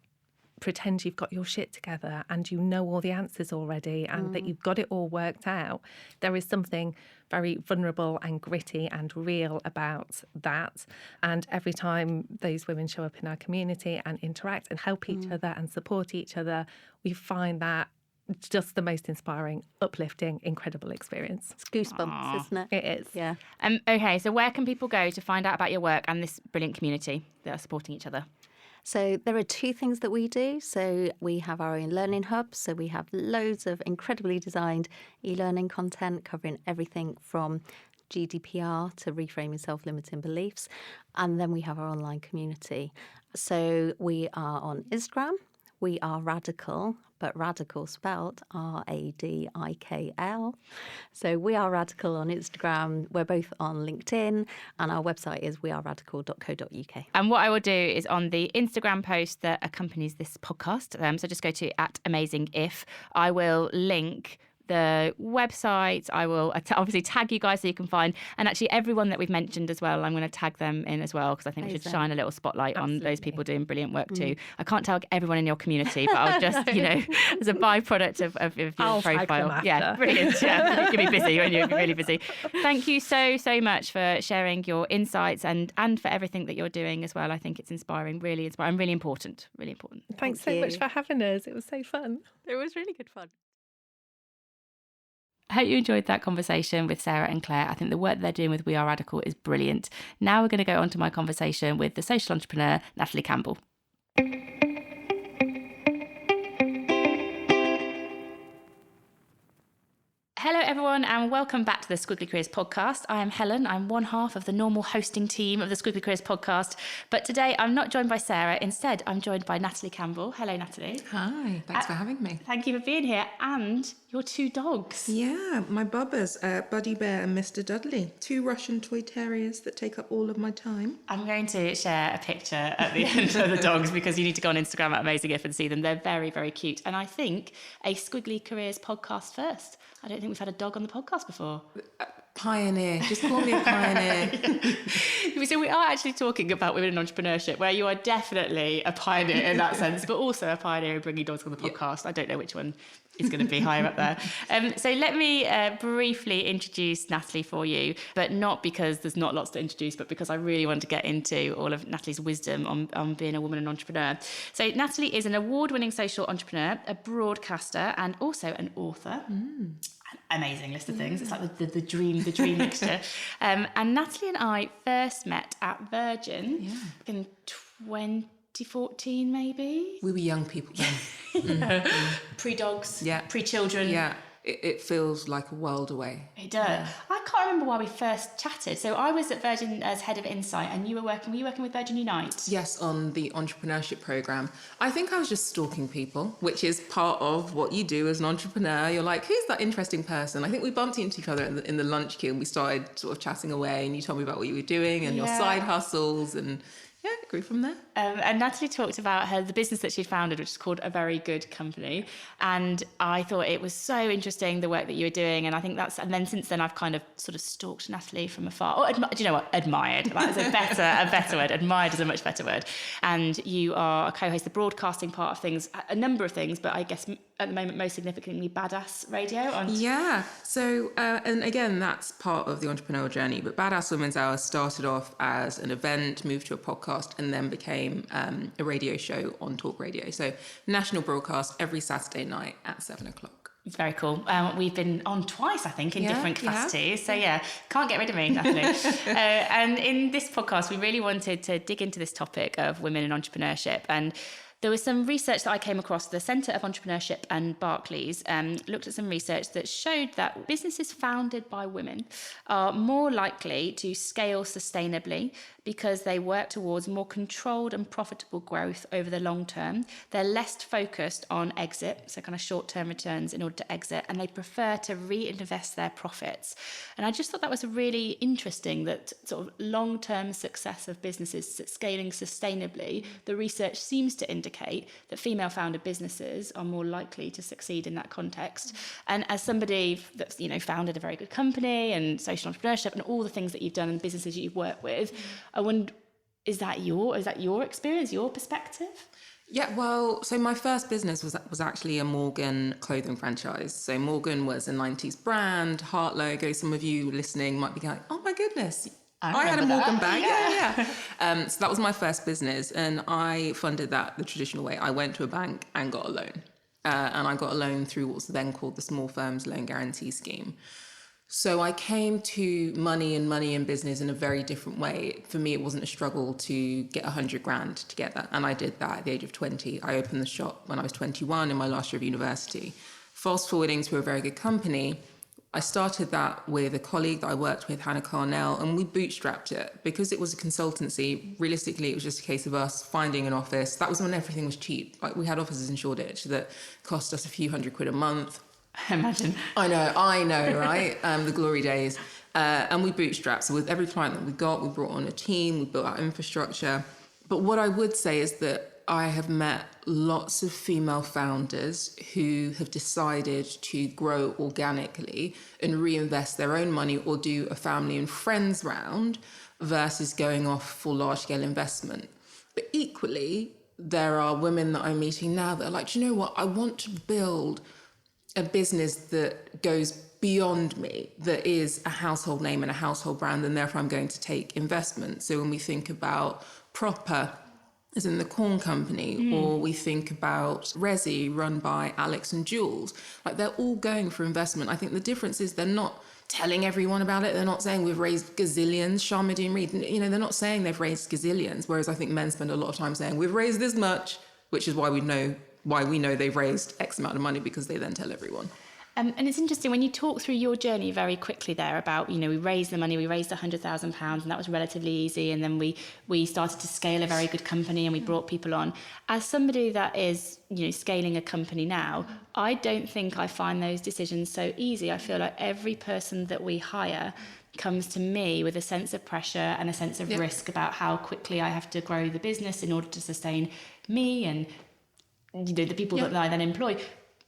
pretend you've got your shit together and you know all the answers already and that you've got it all worked out. There is something very vulnerable and gritty and real about that. And every time those women show up in our community and interact and help each other and support each other, we find that just the most inspiring, uplifting, incredible experience. It's goosebumps, isn't it? It is. Yeah. Okay, so where can people go to find out about your work and this brilliant community that are supporting each other? So there are two things that we do. So we have our own learning hub. So we have loads of incredibly designed e-learning content covering everything from GDPR to reframing self-limiting beliefs. And then we have our online community. So we are on Instagram. We Are Radikl, but radical spelt RADIKL. So We Are Radikl on Instagram. We're both on LinkedIn, and our website is weareradikl.co.uk. And what I will do is on the Instagram post that accompanies this podcast, so just go to @amazingif, I will link the website. I will obviously tag you guys so you can find, and actually everyone that we've mentioned as well, I'm going to tag them in as well, because I think we should shine a little spotlight on those people doing brilliant work too. I can't tag everyone in your community, but I'll just, as a byproduct of your profile. Yeah, brilliant. Yeah, you can be busy when you're really busy. Thank you so much for sharing your insights and for everything that you're doing as well. I think it's inspiring, really inspiring, really important, really important. Thanks so much for having us. It was so fun. It was really good fun. I hope you enjoyed that conversation with Sarah and Claire. I think the work they're doing with We Are Radikl is brilliant. Now we're going to go on to my conversation with the social entrepreneur, Natalie Campbell. Hello, everyone, and welcome back to the Squiggly Careers podcast. I am Helen. I'm one half of the normal hosting team of the Squiggly Careers podcast. But today I'm not joined by Sarah. Instead, I'm joined by Natalie Campbell. Hello, Natalie. Hi, thanks for having me. Thank you for being here. And your two dogs. Yeah, my bubbers, Buddy Bear and Mr. Dudley, two Russian toy terriers that take up all of my time. I'm going to share a picture at the end of the dogs because you need to go on Instagram @AmazingIf and see them. They're very, very cute. And I think a Squiggly Careers podcast first. I don't think we've had a dog on the podcast before. Pioneer, just call me a pioneer. So we are actually talking about women in entrepreneurship, where you are definitely a pioneer in that sense, but also a pioneer in bringing dogs on the podcast. I don't know which one is going to be higher up there. So let me briefly introduce Natalie for you, but not because there's not lots to introduce, but because I really want to get into all of Natalie's wisdom on being a woman and entrepreneur. So Natalie is an award-winning social entrepreneur, a broadcaster, and also an author. Amazing list of things. It's like the dream mixture. And Natalie and I first met at Virgin in 2014, maybe. We were young people then. Pre-dogs, Yeah. pre-children. Yeah, it feels like a world away. It does. Yeah. I can't remember why we first chatted. So I was at Virgin as head of Insight, and were you working with Virgin Unite? Yes, on the entrepreneurship program. I think I was just stalking people, which is part of what you do as an entrepreneur. You're like, who's that interesting person? I think we bumped into each other in the lunch queue, and we started sort of chatting away, and you told me about what you were doing and your side hustles, and yeah, I grew from there. And Natalie talked about the business that she'd founded, which is called A Very Good Company. And I thought it was so interesting, the work that you were doing. And I think and then since then I've kind of sort of stalked Natalie from afar. Oh, do you know what? Admired. That is a better word. Admired is a much better word. And you are a co-host, the broadcasting part of things, a number of things, but I guess at the moment, most significantly, Badass Radio. Yeah. So, and again, that's part of the entrepreneurial journey. But Badass Women's Hour started off as an event, moved to a podcast, and then became a radio show on Talk Radio. So national broadcast every Saturday night at 7:00. It's very cool. We've been on twice, I think, in different capacities. So can't get rid of me, Natalie. And in this podcast, we really wanted to dig into this topic of women in entrepreneurship. And there was some research that I came across. The Centre of Entrepreneurship and Barclays looked at some research that showed that businesses founded by women are more likely to scale sustainably because they work towards more controlled and profitable growth over the long term. They're less focused on exit, so kind of short-term returns in order to exit, and they prefer to reinvest their profits. And I just thought that was really interesting, that sort of long-term success of businesses scaling sustainably, the research seems to indicate that female-founded businesses are more likely to succeed in that context. And as somebody that's, founded a very good company and social entrepreneurship and all the things that you've done and businesses you've worked with, I wonder, is that your experience, your perspective? Yeah, well, so my first business was actually a Morgan clothing franchise. So Morgan was a 90s brand, heart logo. Some of you listening might be going, oh my goodness, I had a Morgan bag. Yeah. So that was my first business, and I funded that the traditional way. I went to a bank and got a loan. And I got a loan through what's then called the Small Firms Loan Guarantee Scheme. So I came to money and business in a very different way. For me, it wasn't a struggle to get 100 grand together. And I did that at the age of 20. I opened the shop when I was 21 in my last year of university. Fast forwarding to a very good company, I started that with a colleague that I worked with, Helen, and we bootstrapped it. Because it was a consultancy, realistically, it was just a case of us finding an office. That was when everything was cheap. Like, we had offices in Shoreditch that cost us a few £100 a month. Imagine. I know, right? The glory days. And we bootstrapped. So with every client that we got, we brought on a team, we built our infrastructure. But what I would say is that I have met lots of female founders who have decided to grow organically and reinvest their own money or do a family and friends round versus going off for large-scale investment. But equally, there are women that I'm meeting now that are like, do you know what? I want to build a business that goes beyond me, that is a household name and a household brand, and therefore I'm going to take investment. So when we think about Proper, as in the corn company, or we think about Resi, run by Alex and Jules, like they're all going for investment. I think the difference is they're not telling everyone about it. They're not saying we've raised gazillions. Sharmadean Reed, they're not saying they've raised gazillions, whereas I think men spend a lot of time saying we've raised this much, which is why we know they've raised X amount of money, because they then tell everyone. And it's interesting when you talk through your journey very quickly there about, we raised the money, we raised £100,000 and that was relatively easy. And then we started to scale a very good company and we brought people on. As somebody that is, scaling a company now, I don't think I find those decisions so easy. I feel like every person that we hire comes to me with a sense of pressure and a sense of risk about how quickly I have to grow the business in order to sustain me and the people that I then employ.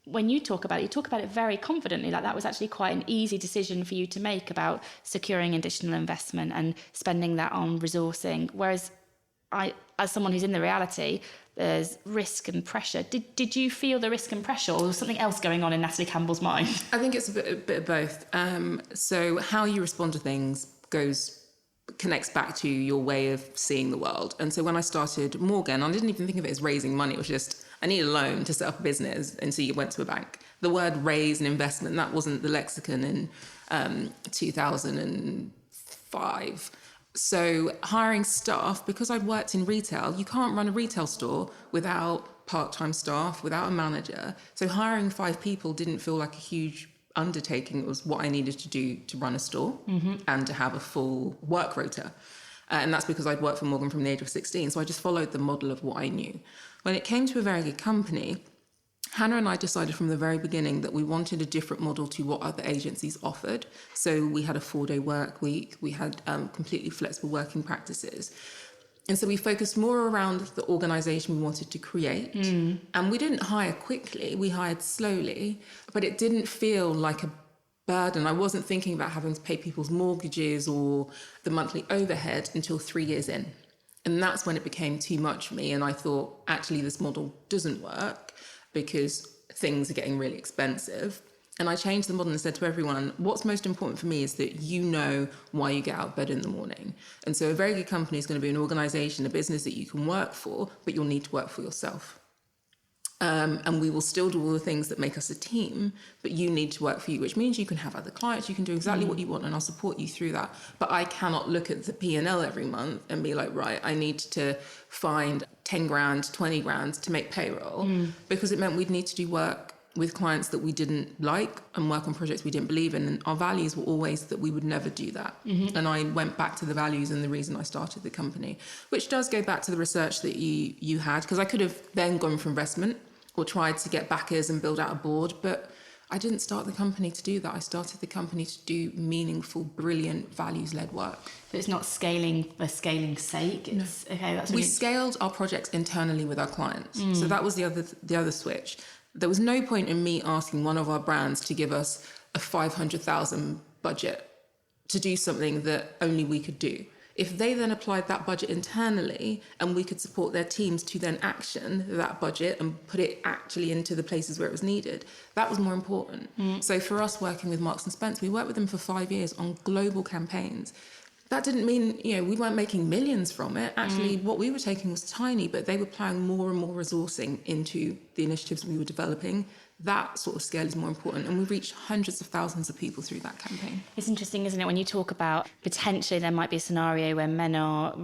When you talk about it very confidently, like that was actually quite an easy decision for you to make about securing additional investment and spending that on resourcing. Whereas I, as someone who's in the reality, there's risk and pressure. Did you feel the risk and pressure, or was something else going on in Natalie Campbell's mind? I think it's a bit of both. So how you respond to things connects back to your way of seeing the world. And so when I started Morgan, I didn't even think of it as raising money. It was just, I need a loan to set up a business. And so you went to a bank. The word raise and investment, that wasn't the lexicon in 2005. So hiring staff, because I'd worked in retail, you can't run a retail store without part-time staff, without a manager. So hiring 5 people didn't feel like a huge undertaking. It was what I needed to do to run a store and to have a full work rota. And that's because I'd worked for Morgan from the age of 16. So I just followed the model of what I knew. When it came to a very good company, Hannah and I decided from the very beginning that we wanted a different model to what other agencies offered. So we had a 4-day work week. We had completely flexible working practices. And so we focused more around the organisation we wanted to create. And we didn't hire quickly, we hired slowly, but it didn't feel like a burden. I wasn't thinking about having to pay people's mortgages or the monthly overhead until 3 years in. And that's when it became too much for me. And I thought, actually, this model doesn't work because things are getting really expensive. And I changed the model and said to everyone, what's most important for me is that you know why you get out of bed in the morning. And so a very good company is going to be an organisation, a business that you can work for, but you'll need to work for yourself. And we will still do all the things that make us a team, but you need to work for you, which means you can have other clients, you can do exactly what you want, and I'll support you through that. But I cannot look at the P&L every month and be like, right, I need to find 10 grand, 20 grand to make payroll, because it meant we'd need to do work with clients that we didn't like and work on projects we didn't believe in. And our values were always that we would never do that. And I went back to the values and the reason I started the company, which does go back to the research that you had, because I could have then gone for investment or tried to get backers and build out a board, but I didn't start the company to do that. I started the company to do meaningful, brilliant, values-led work. But it's not scaling for scaling's sake. It's okay. That's we scaled our projects internally with our clients, so that was the other switch. There was no point in me asking one of our brands to give us a 500,000 budget to do something that only we could do. If they then applied that budget internally and we could support their teams to then action that budget and put it actually into the places where it was needed, that was more important. So for us working with Marks and Spencer, we worked with them for 5 years on global campaigns. That didn't mean, we weren't making millions from it. Actually, what we were taking was tiny, but they were applying more and more resourcing into the initiatives we were developing. That sort of scale is more important. And we reached hundreds of thousands of people through that campaign. It's interesting, isn't it, when you talk about potentially there might be a scenario where men are,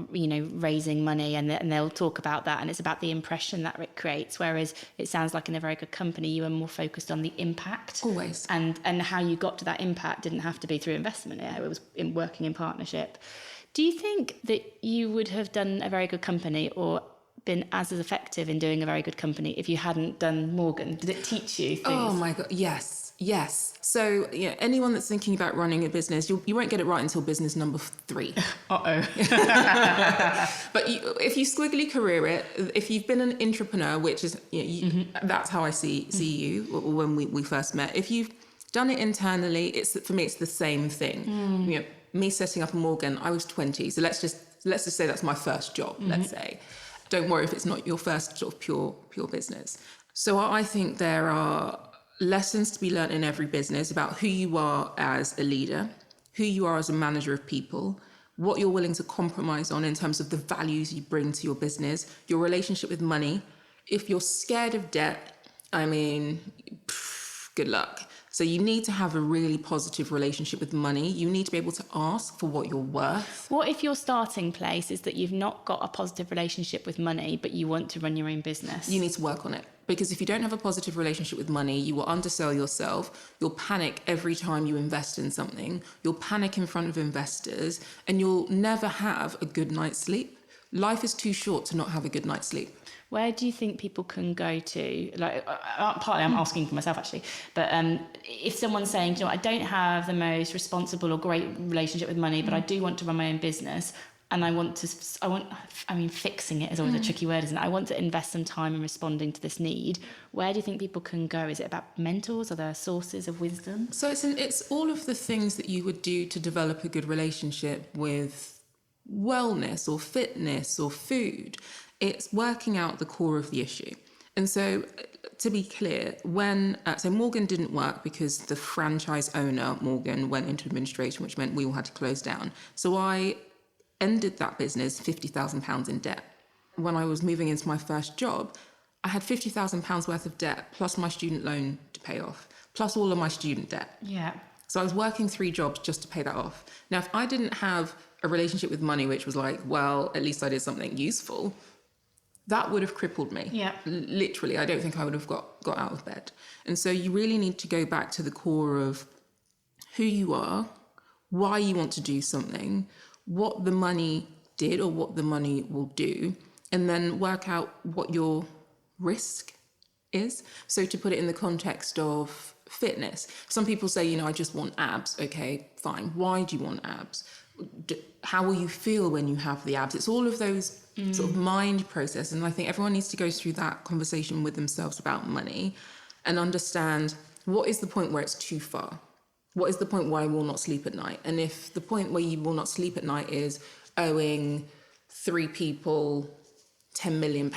raising money and they'll talk about that, and it's about the impression that it creates. Whereas it sounds like in A Very Good Company, you were more focused on the impact. Always. And how you got to that impact didn't have to be through investment. It was in working in partnership. Do you think that you would have done A Very Good Company or been as effective in doing A Very Good Company if you hadn't done Morgan? Did it teach you things? Oh my God, yes. So anyone that's thinking about running a business, you won't get it right until business number 3. Uh-oh. But if you squiggly career it, if you've been an entrepreneur, which is, that's how I see you when we first met. If you've done it internally, for me, it's the same thing. Me setting up a Morgan, I was 20. So let's just say that's my first job, let's say. Don't worry if it's not your first sort of pure business. So I think there are lessons to be learned in every business about who you are as a leader, who you are as a manager of people, what you're willing to compromise on in terms of the values you bring to your business, your relationship with money. If you're scared of debt, good luck. So you need to have a really positive relationship with money. You need to be able to ask for what you're worth. What if your starting place is that you've not got a positive relationship with money, but you want to run your own business? You need to work on it. Because if you don't have a positive relationship with money, you will undersell yourself. You'll panic every time you invest in something. You'll panic in front of investors, and you'll never have a good night's sleep. Life is too short to not have a good night's sleep. Where do you think people can go to? Partly I'm asking for myself actually, but if someone's saying, I don't have the most responsible or great relationship with money, but I do want to run my own business, and fixing it is always a tricky word, isn't it? I want to invest some time in responding to this need. Where do you think people can go? Is it about mentors? Are there sources of wisdom? So it's all of the things that you would do to develop a good relationship with wellness or fitness or food. It's working out the core of the issue. And so, to be clear, so Morgan didn't work because the franchise owner, Morgan, went into administration, which meant we all had to close down. So I ended that business £50,000 in debt. When I was moving into my first job, I had £50,000 worth of debt, plus my student loan to pay off, plus all of my student debt. Yeah. So I was working 3 jobs just to pay that off. Now, if I didn't have a relationship with money, which was like, well, at least I did something useful, that would have crippled me. Yeah. Literally, I don't think I would have got out of bed. And so you really need to go back to the core of who you are, why you want to do something, what the money did or what the money will do, and then work out what your risk is. So to put it in the context of fitness, some people say, I just want abs. Okay, fine. Why do you want abs? How will you feel when you have the abs? It's all of those sort of mind process. And I think everyone needs to go through that conversation with themselves about money and understand what is the point where it's too far? What is the point where I will not sleep at night? And if the point where you will not sleep at night is owing 3 people £10 million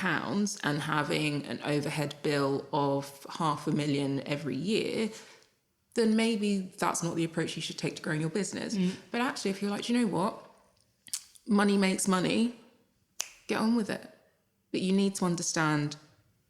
and having an overhead bill of £500,000 every year, then maybe that's not the approach you should take to growing your business. But actually, if you're like, you know what? Money makes money, get on with it. But you need to understand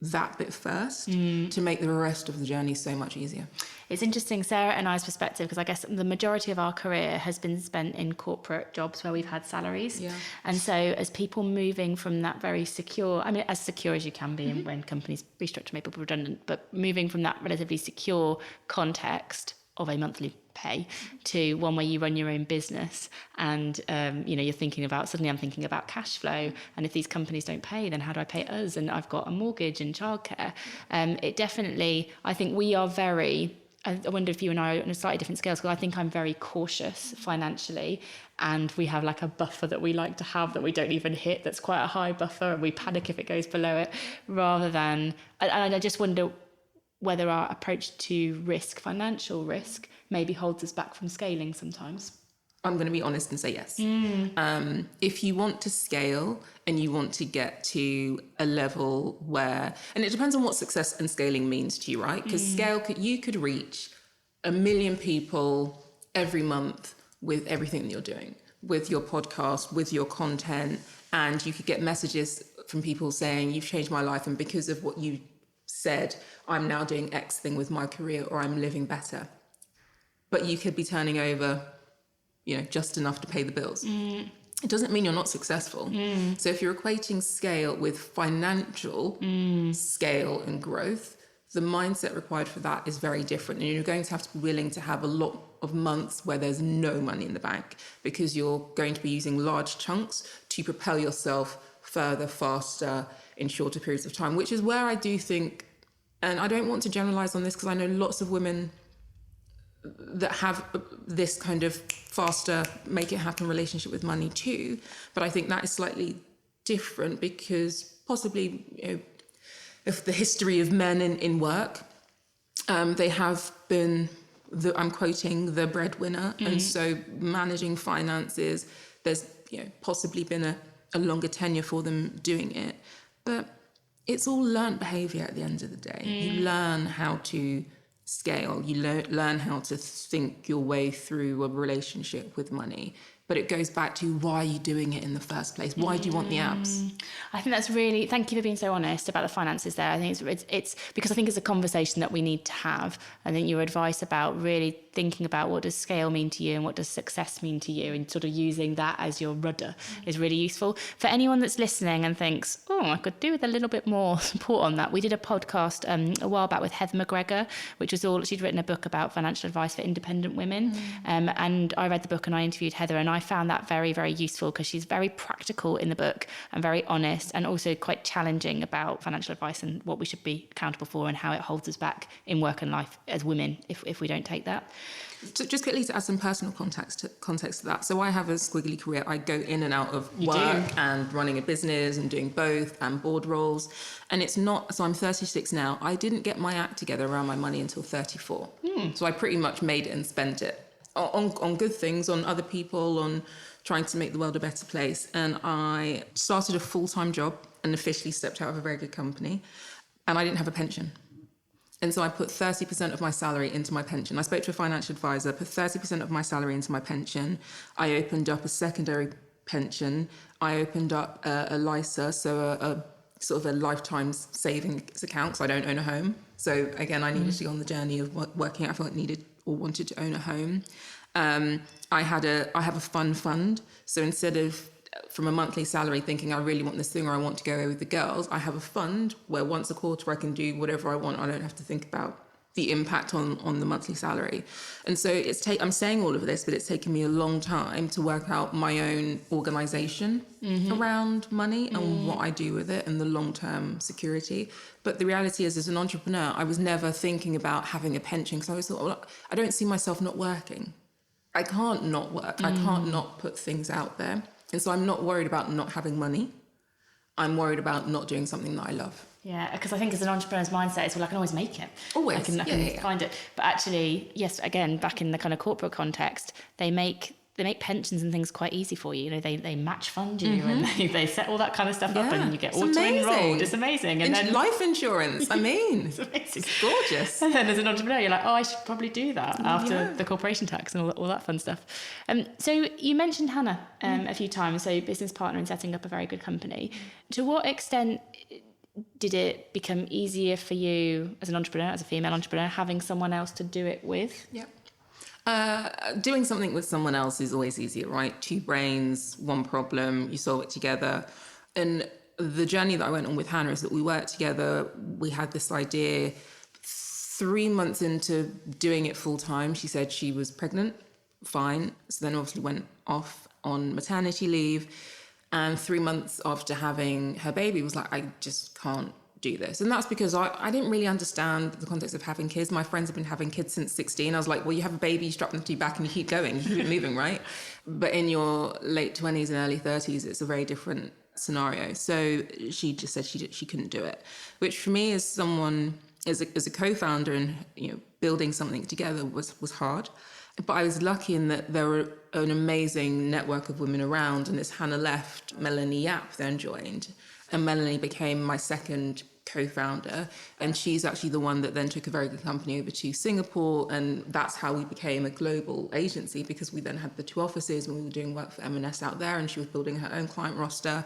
that bit first to make the rest of the journey so much easier. It's interesting, Sarah and I's perspective, because I guess the majority of our career has been spent in corporate jobs where we've had salaries. Yeah. And so as people moving from that very secure, as secure as you can be when companies restructure, make people redundant, but moving from that relatively secure context of a monthly pay to one where you run your own business and you're thinking about, suddenly I'm thinking about cash flow, and if these companies don't pay, then how do I pay us, and I've got a mortgage and childcare. It definitely, I think we are very, I wonder if you and I are on a slightly different scale, because I think I'm very cautious financially, and we have like a buffer that we like to have that we don't even hit, that's quite a high buffer, and we panic if it goes below it, rather than, and I just wonder whether our approach to risk, financial risk, maybe holds us back from scaling sometimes. I'm going to be honest and say yes. If you want to scale and you want to get to a level where, and it depends on what success and scaling means to you, right? Because you could reach 1 million people every month with everything that you're doing, with your podcast, with your content, and you could get messages from people saying, you've changed my life, and because of what you said, I'm now doing X thing with my career, or I'm living better. But you could be turning over, just enough to pay the bills. It doesn't mean you're not successful. So if you're equating scale with financial scale and growth, the mindset required for that is very different. And you're going to have to be willing to have a lot of months where there's no money in the bank, because you're going to be using large chunks to propel yourself further, faster, in shorter periods of time, which is where I do think, and I don't want to generalize on this because I know lots of women that have this kind of faster, make it happen relationship with money too. But I think that is slightly different because possibly, of the history of men in work, they have been, I'm quoting, the breadwinner. And so managing finances, there's possibly been a longer tenure for them doing it. But it's all learned behavior at the end of the day. You learn how to scale, you learn how to think your way through a relationship with money. But it goes back to, why are you doing it in the first place? Why do you want the abs? I think that's really, thank you for being so honest about the finances there. I think it's because I think it's a conversation that we need to have. I think your advice about really thinking about what does scale mean to you and what does success mean to you, and sort of using that as your rudder is really useful. For anyone that's listening and thinks, I could do with a little bit more support on that, we did a podcast a while back with Heather McGregor, which was she'd written a book about financial advice for independent women. And I read the book and I interviewed Heather, and I found that very, very useful because she's very practical in the book and very honest, and also quite challenging about financial advice and what we should be accountable for and how it holds us back in work and life as women if we don't take that. So just quickly to add some personal context to that. So I have a squiggly career. I go in and out of work and running a business and doing both, and board roles. And it's not, so I'm 36 now. I didn't get my act together around my money until 34. So I pretty much made it and spent it on good things, on other people, on trying to make the world a better place. And I started a full-time job and officially stepped out of a very good company. And I didn't have a pension. And so I put 30% of my salary into my pension. I spoke to a financial advisor, put 30% of my salary into my pension. I opened up a secondary pension. I opened up a LISA, so a sort of a lifetime savings account, because I don't own a home. So again, I needed to go on the journey of working out if I needed or wanted to own a home. I have a fund. So instead of from a monthly salary thinking I really want this thing or I want to go away with the girls, I have a fund where once a quarter I can do whatever I want. I don't have to think about the impact on the monthly salary. And so I'm saying all of this, but it's taken me a long time to work out my own organisation around money and what I do with it and the long-term security. But the reality is, as an entrepreneur, I was never thinking about having a pension, because I always thought, well, I don't see myself not working. I can't not work. I can't not put things out there. And so I'm not worried about not having money. I'm worried about not doing something that I love. Yeah, because I think as an entrepreneur's mindset, it's, well, I can always make it. Always. I can find it. But actually, yes, again, back in the kind of corporate context, they make pensions and things quite easy for you. You know, they match fund you and they set all that kind of stuff up, and you get auto-enrolled. It's amazing. And then life insurance, I mean. It's amazing. It's gorgeous. And then as an entrepreneur, you're like, I should probably do that after the corporation tax and all that fun stuff. So you mentioned Hannah a few times, so business partner in setting up a very good company. To what extent did it become easier for you as an entrepreneur, as a female entrepreneur, having someone else to do it with? Yeah. Doing something with someone else is always easier, right? Two brains, one problem, you solve it together. And the journey that I went on with Hannah is that we worked together. We had this idea. 3 months into doing it full time, she said she was pregnant. Fine. So then obviously went off on maternity leave. And 3 months after having her baby was like, I just can't do this. And that's because I didn't really understand the context of having kids. My friends have been having kids since 16. I was like, well, you have a baby, you strap them to your back and you keep going, you keep it moving, right? But in your late 20s and early 30s, it's a very different scenario. So she just said she couldn't do it, which for me as someone, as a co-founder and, building something together was hard. But I was lucky in that there were an amazing network of women around, and as Hannah left, Melanie Yap then joined, and Melanie became my second co-founder, and she's actually the one that then took a very good company over to Singapore, and that's how we became a global agency, because we then had the 2 offices and we were doing work for M&S out there, and she was building her own client roster.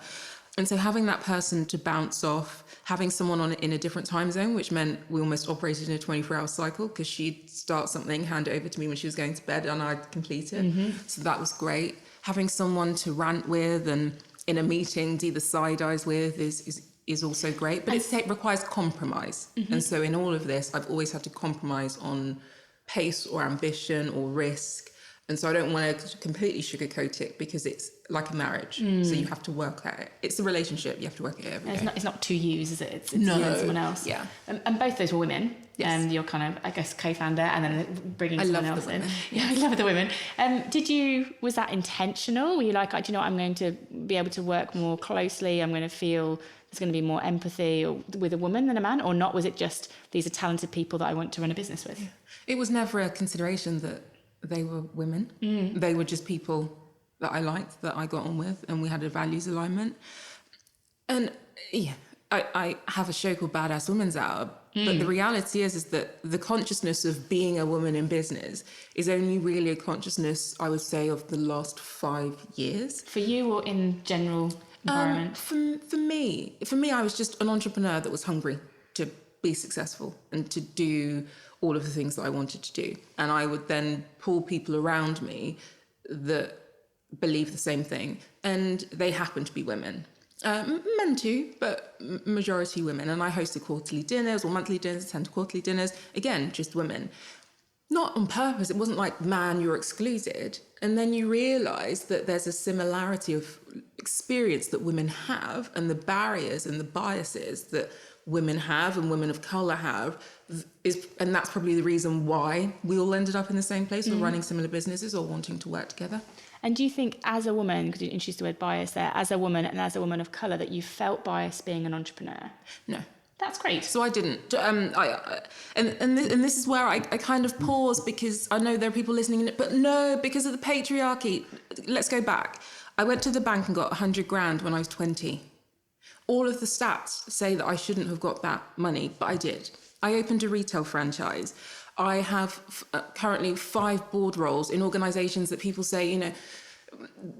And so having that person to bounce off, having someone on in a different time zone, which meant we almost operated in a 24-hour cycle, because she'd start something, hand it over to me when she was going to bed, and I'd complete it. So that was great. Having someone to rant with and in a meeting do the side eyes with is also great, but it requires compromise. And so in all of this, I've always had to compromise on pace or ambition or risk. And so I don't want to completely sugarcoat it, because it's like a marriage. So you have to work at it. It's a relationship. You have to work at it every day. It's not two yous, is it? It's no. you and someone else. Yeah. And both those were women. Yes. And you're kind of, I guess, co-founder, and then bringing someone else in. Women. Yeah, I love the women. Was that intentional? Were you like, do you know what, I'm going to be able to work more closely? I'm going to feel there's going to be more empathy with a woman than a man, or not? Was it just, these are talented people that I want to run a business with? It was never a consideration that they were women. They were just people that I liked, that I got on with, and we had a values alignment. And yeah, I have a show called Badass Women's Hour, but the reality is that the consciousness of being a woman in business is only really a consciousness, I would say, of the last 5 years. For you, or in general environment? For me, I was just an entrepreneur that was hungry to be successful and to do all of the things that I wanted to do. And I would then pull people around me that believe the same thing. And they happen to be women. Men too, but majority women. And I hosted quarterly dinners or monthly dinners, 10 quarterly dinners. Again, just women. Not on purpose. It wasn't like, man, you're excluded. And then you realise that there's a similarity of experience that women have, and the barriers and the biases that women have and women of colour have, and that's probably the reason why we all ended up in the same place, or running similar businesses or wanting to work together. And do you think, as a woman, because you introduced the word bias there, as a woman and as a woman of colour, that you felt bias being an entrepreneur? No. That's great. So I didn't. And this is where I kind of pause, because I know there are people listening, but no, because of the patriarchy. Let's go back. I went to the bank and got 100 grand when I was 20. All of the stats say that I shouldn't have got that money, but I did. I opened a retail franchise. I have currently 5 board roles in organisations that people say,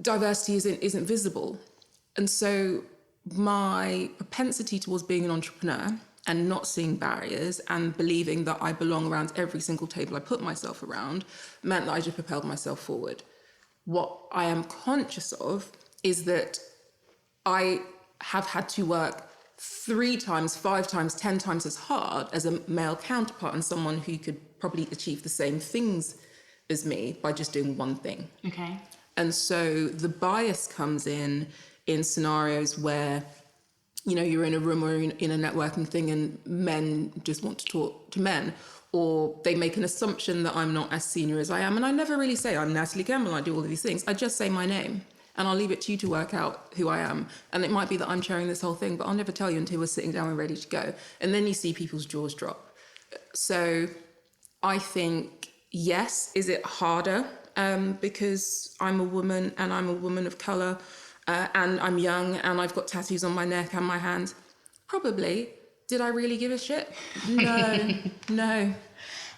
diversity isn't visible. And so my propensity towards being an entrepreneur and not seeing barriers and believing that I belong around every single table I put myself around meant that I just propelled myself forward. What I am conscious of is that I have had to work 3 times, 5 times, 10 times as hard as a male counterpart, and someone who could probably achieve the same things as me by just doing one thing. Okay. And so the bias comes in scenarios where, you're in a room or in a networking thing and men just want to talk to men, or they make an assumption that I'm not as senior as I am. And I never really say, I'm Natalie Campbell, I do all of these things. I just say my name. And I'll leave it to you to work out who I am. And it might be that I'm chairing this whole thing, but I'll never tell you until we're sitting down and ready to go. And then you see people's jaws drop. So I think, yes, is it harder? Because I'm a woman and I'm a woman of colour, and I'm young and I've got tattoos on my neck and my hands. Probably. Did I really give a shit? No.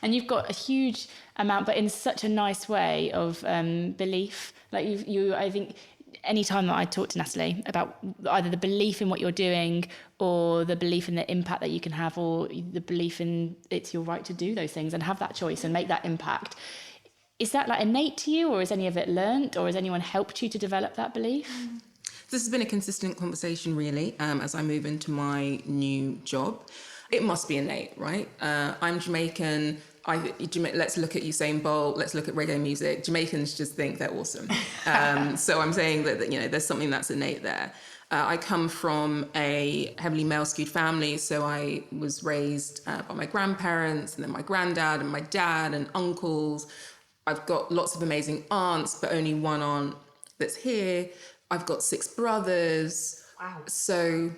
And you've got a huge amount, but in such a nice way, of belief. Like I think any time that I talk to Natalie about either the belief in what you're doing, or the belief in the impact that you can have, or the belief in it's your right to do those things and have that choice and make that impact. Is that like innate to you, or is any of it learnt, or has anyone helped you to develop that belief? This has been a consistent conversation, really, as I move into my new job. It must be innate, right? I'm Jamaican. Let's look at Usain Bolt. Let's look at reggae music. Jamaicans just think they're awesome. So I'm saying that there's something that's innate there. I come from a heavily male-skewed family, so I was raised by my grandparents, and then my granddad and my dad and uncles. I've got lots of amazing aunts, but only one aunt that's here. I've got 6 brothers. Wow. So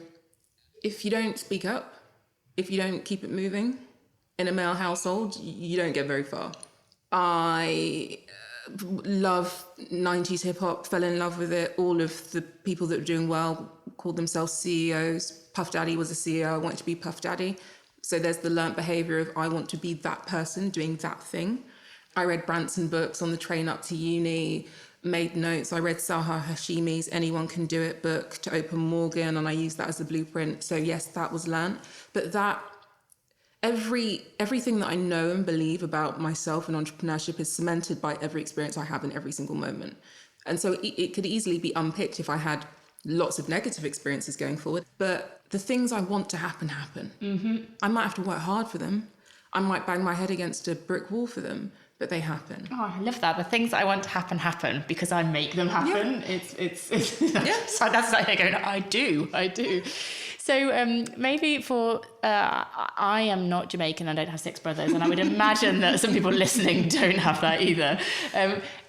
if you don't speak up, if you don't keep it moving in a male household, you don't get very far. I love 90s hip hop, fell in love with it. All of the people that were doing well called themselves CEOs. Puff Daddy was a CEO. I wanted to be Puff Daddy. So there's the learnt behavior of I want to be that person doing that thing. I read Branson books on the train up to uni, made notes. I read Saha Hashimi's Anyone Can Do It book to open Morgan, and I used that as a blueprint. So yes, that was learnt. But that everything that I know and believe about myself and entrepreneurship is cemented by every experience I have in every single moment. And so it could easily be unpicked if I had lots of negative experiences going forward. But the things I want to happen. Mm-hmm. I might have to work hard for them. I might bang my head against a brick wall for them, but they happen. Oh, I love that. The things that I want to happen because I make them happen. Yeah. It's yeah. So that's like going, I do. So maybe for, I am not Jamaican, I don't have 6 brothers, and I would imagine that some people listening don't have that either.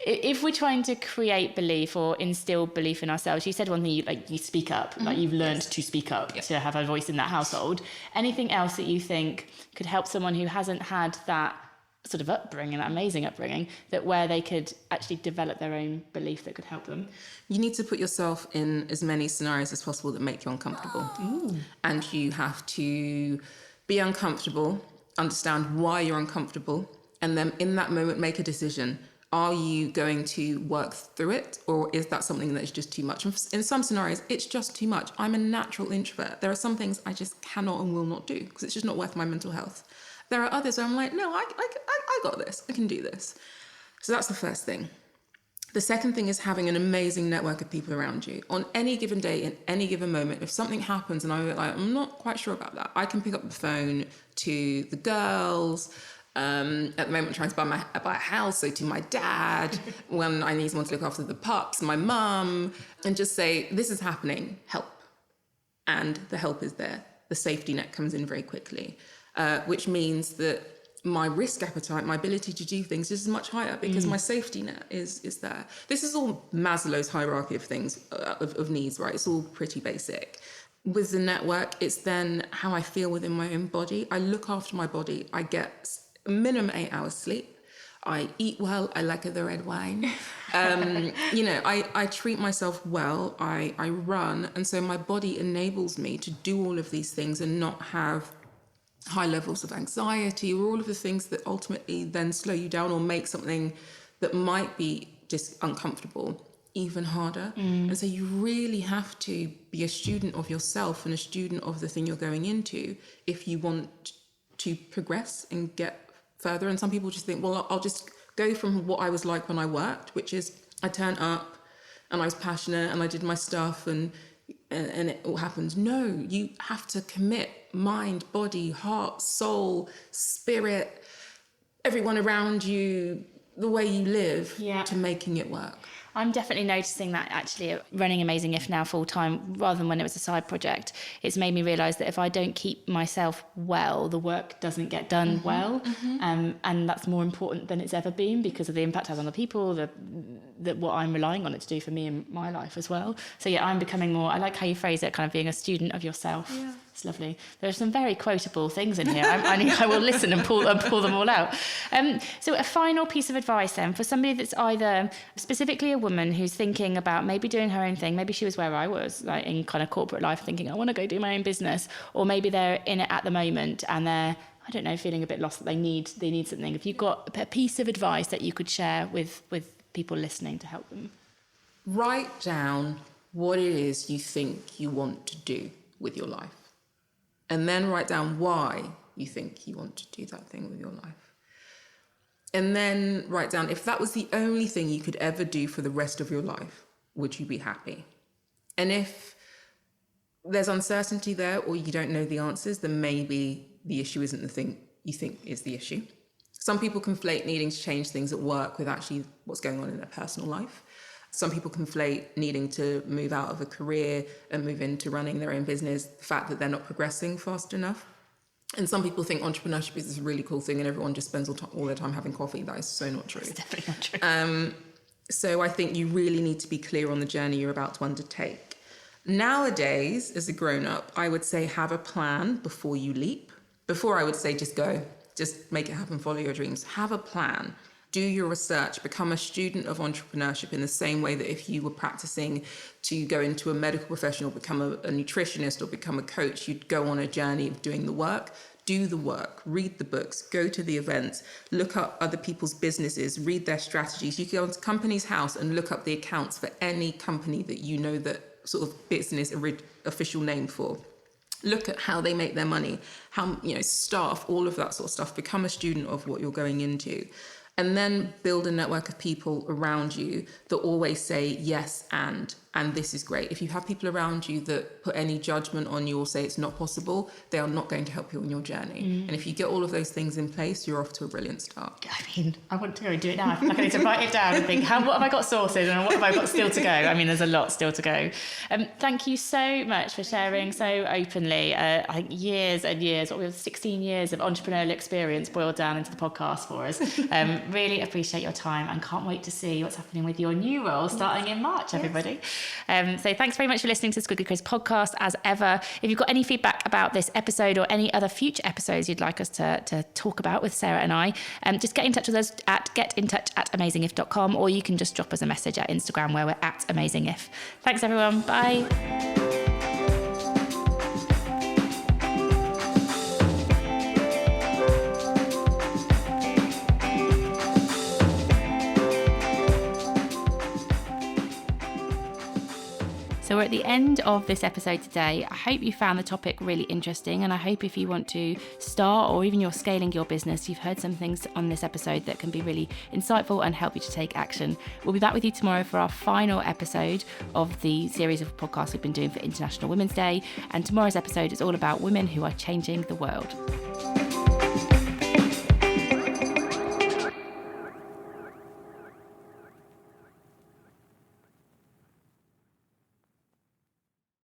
If we're trying to create belief or instill belief in ourselves, you said one thing, you speak up, like you've learned to speak up, to have a voice in that household. Anything else that you think could help someone who hasn't had that sort of upbringing, that amazing upbringing, that where they could actually develop their own belief that could help them? You need to put yourself in as many scenarios as possible that make you uncomfortable. Ooh. And you have to be uncomfortable, understand why you're uncomfortable, and then in that moment make a decision. Are you going to work through it, or is that something that is just too much? In some scenarios, it's just too much. I'm a natural introvert. There are some things I just cannot and will not do because it's just not worth my mental health. There are others where I'm like, no, I got this. I can do this. So that's the first thing. The second thing is having an amazing network of people around you. On any given day, in any given moment, if something happens and I'm not quite sure about that, I can pick up the phone to the girls. At the moment, I'm trying to buy a house, so to my dad, when I need someone to look after the pups, my mum, and just say, this is happening, help. And the help is there. The safety net comes in very quickly. Which means that my risk appetite, my ability to do things is much higher because my safety net is there. This is all Maslow's hierarchy of things, of needs, right? It's all pretty basic. With the network, it's then how I feel within my own body. I look after my body. I get a minimum 8 hours sleep. I eat well. I like the red wine. I treat myself well. I run. And so my body enables me to do all of these things and not have high levels of anxiety or all of the things that ultimately then slow you down or make something that might be just uncomfortable even harder. And so you really have to be a student of yourself and a student of the thing you're going into if you want to progress and get further. And some people just think, well, I'll just go from what I was like when I worked, which is I turned up and I was passionate and I did my stuff and it all happens. No, you have to commit mind, body, heart, soul, spirit, everyone around you, the way you live to making it work. I'm definitely noticing that actually running Amazing If now full time rather than when it was a side project, it's made me realise that if I don't keep myself well, the work doesn't get done well. And that's more important than it's ever been because of the impact it has on the people, that what I'm relying on it to do for me in my life as well. So I'm becoming more, I like how you phrase it, kind of being a student of yourself. Yeah. It's lovely. There are some very quotable things in here. I will listen and pull them all out. So a final piece of advice then for somebody that's either specifically a woman who's thinking about maybe doing her own thing, maybe she was where I was, like in kind of corporate life, thinking I want to go do my own business, or maybe they're in it at the moment and they're, I don't know, feeling a bit lost that they need something. If you've got a piece of advice that you could share with people listening to help them. Write down what it is you think you want to do with your life. And then write down why you think you want to do that thing with your life. And then write down, if that was the only thing you could ever do for the rest of your life, would you be happy? And if there's uncertainty there or you don't know the answers, then maybe the issue isn't the thing you think is the issue. Some people conflate needing to change things at work with actually what's going on in their personal life. Some people conflate needing to move out of a career and move into running their own business, the fact that they're not progressing fast enough. And some people think entrepreneurship is this really cool thing and everyone just spends all their time having coffee. That is so not true. It's definitely not true. So I think you really need to be clear on the journey you're about to undertake. Nowadays, as a grown-up, I would say have a plan before you leap. Before I would say just go, just make it happen, follow your dreams. Have a plan. Do your research, become a student of entrepreneurship in the same way that if you were practicing to go into a medical profession or become a nutritionist or become a coach, you'd go on a journey of doing the work. Do the work, read the books, go to the events, look up other people's businesses, read their strategies. You can go into Companies House and look up the accounts for any company that you know that sort of business official name for. Look at how they make their money, how, staff, all of that sort of stuff. Become a student of what you're going into. And then build a network of people around you that always say yes and this is great. If you have people around you that put any judgment on you or say it's not possible, they are not going to help you on your journey. And if you get all of those things in place, you're off to a brilliant start. I mean, I want to go and do it now. I feel like I need to write it down and think, what have I got sorted and what have I got still to go? I mean, there's a lot still to go. Thank you so much for sharing so openly. I think years and years, we have 16 years of entrepreneurial experience boiled down into the podcast for us. Really appreciate your time and can't wait to see what's happening with your new role starting in March, everybody. So thanks very much for listening to the Squiggly Chris podcast. As ever, if you've got any feedback about this episode or any other future episodes you'd like us to talk about with Sarah and I, just get in touch with us at getintouch@amazingif.com, or you can just drop us a message at Instagram where we're at amazingif. Thanks everyone. Bye. So we're at the end of this episode today. I hope you found the topic really interesting, and I hope if you want to start or even you're scaling your business, you've heard some things on this episode that can be really insightful and help you to take action. We'll be back with you tomorrow for our final episode of the series of podcasts we've been doing for International Women's Day, and tomorrow's episode is all about women who are changing the world.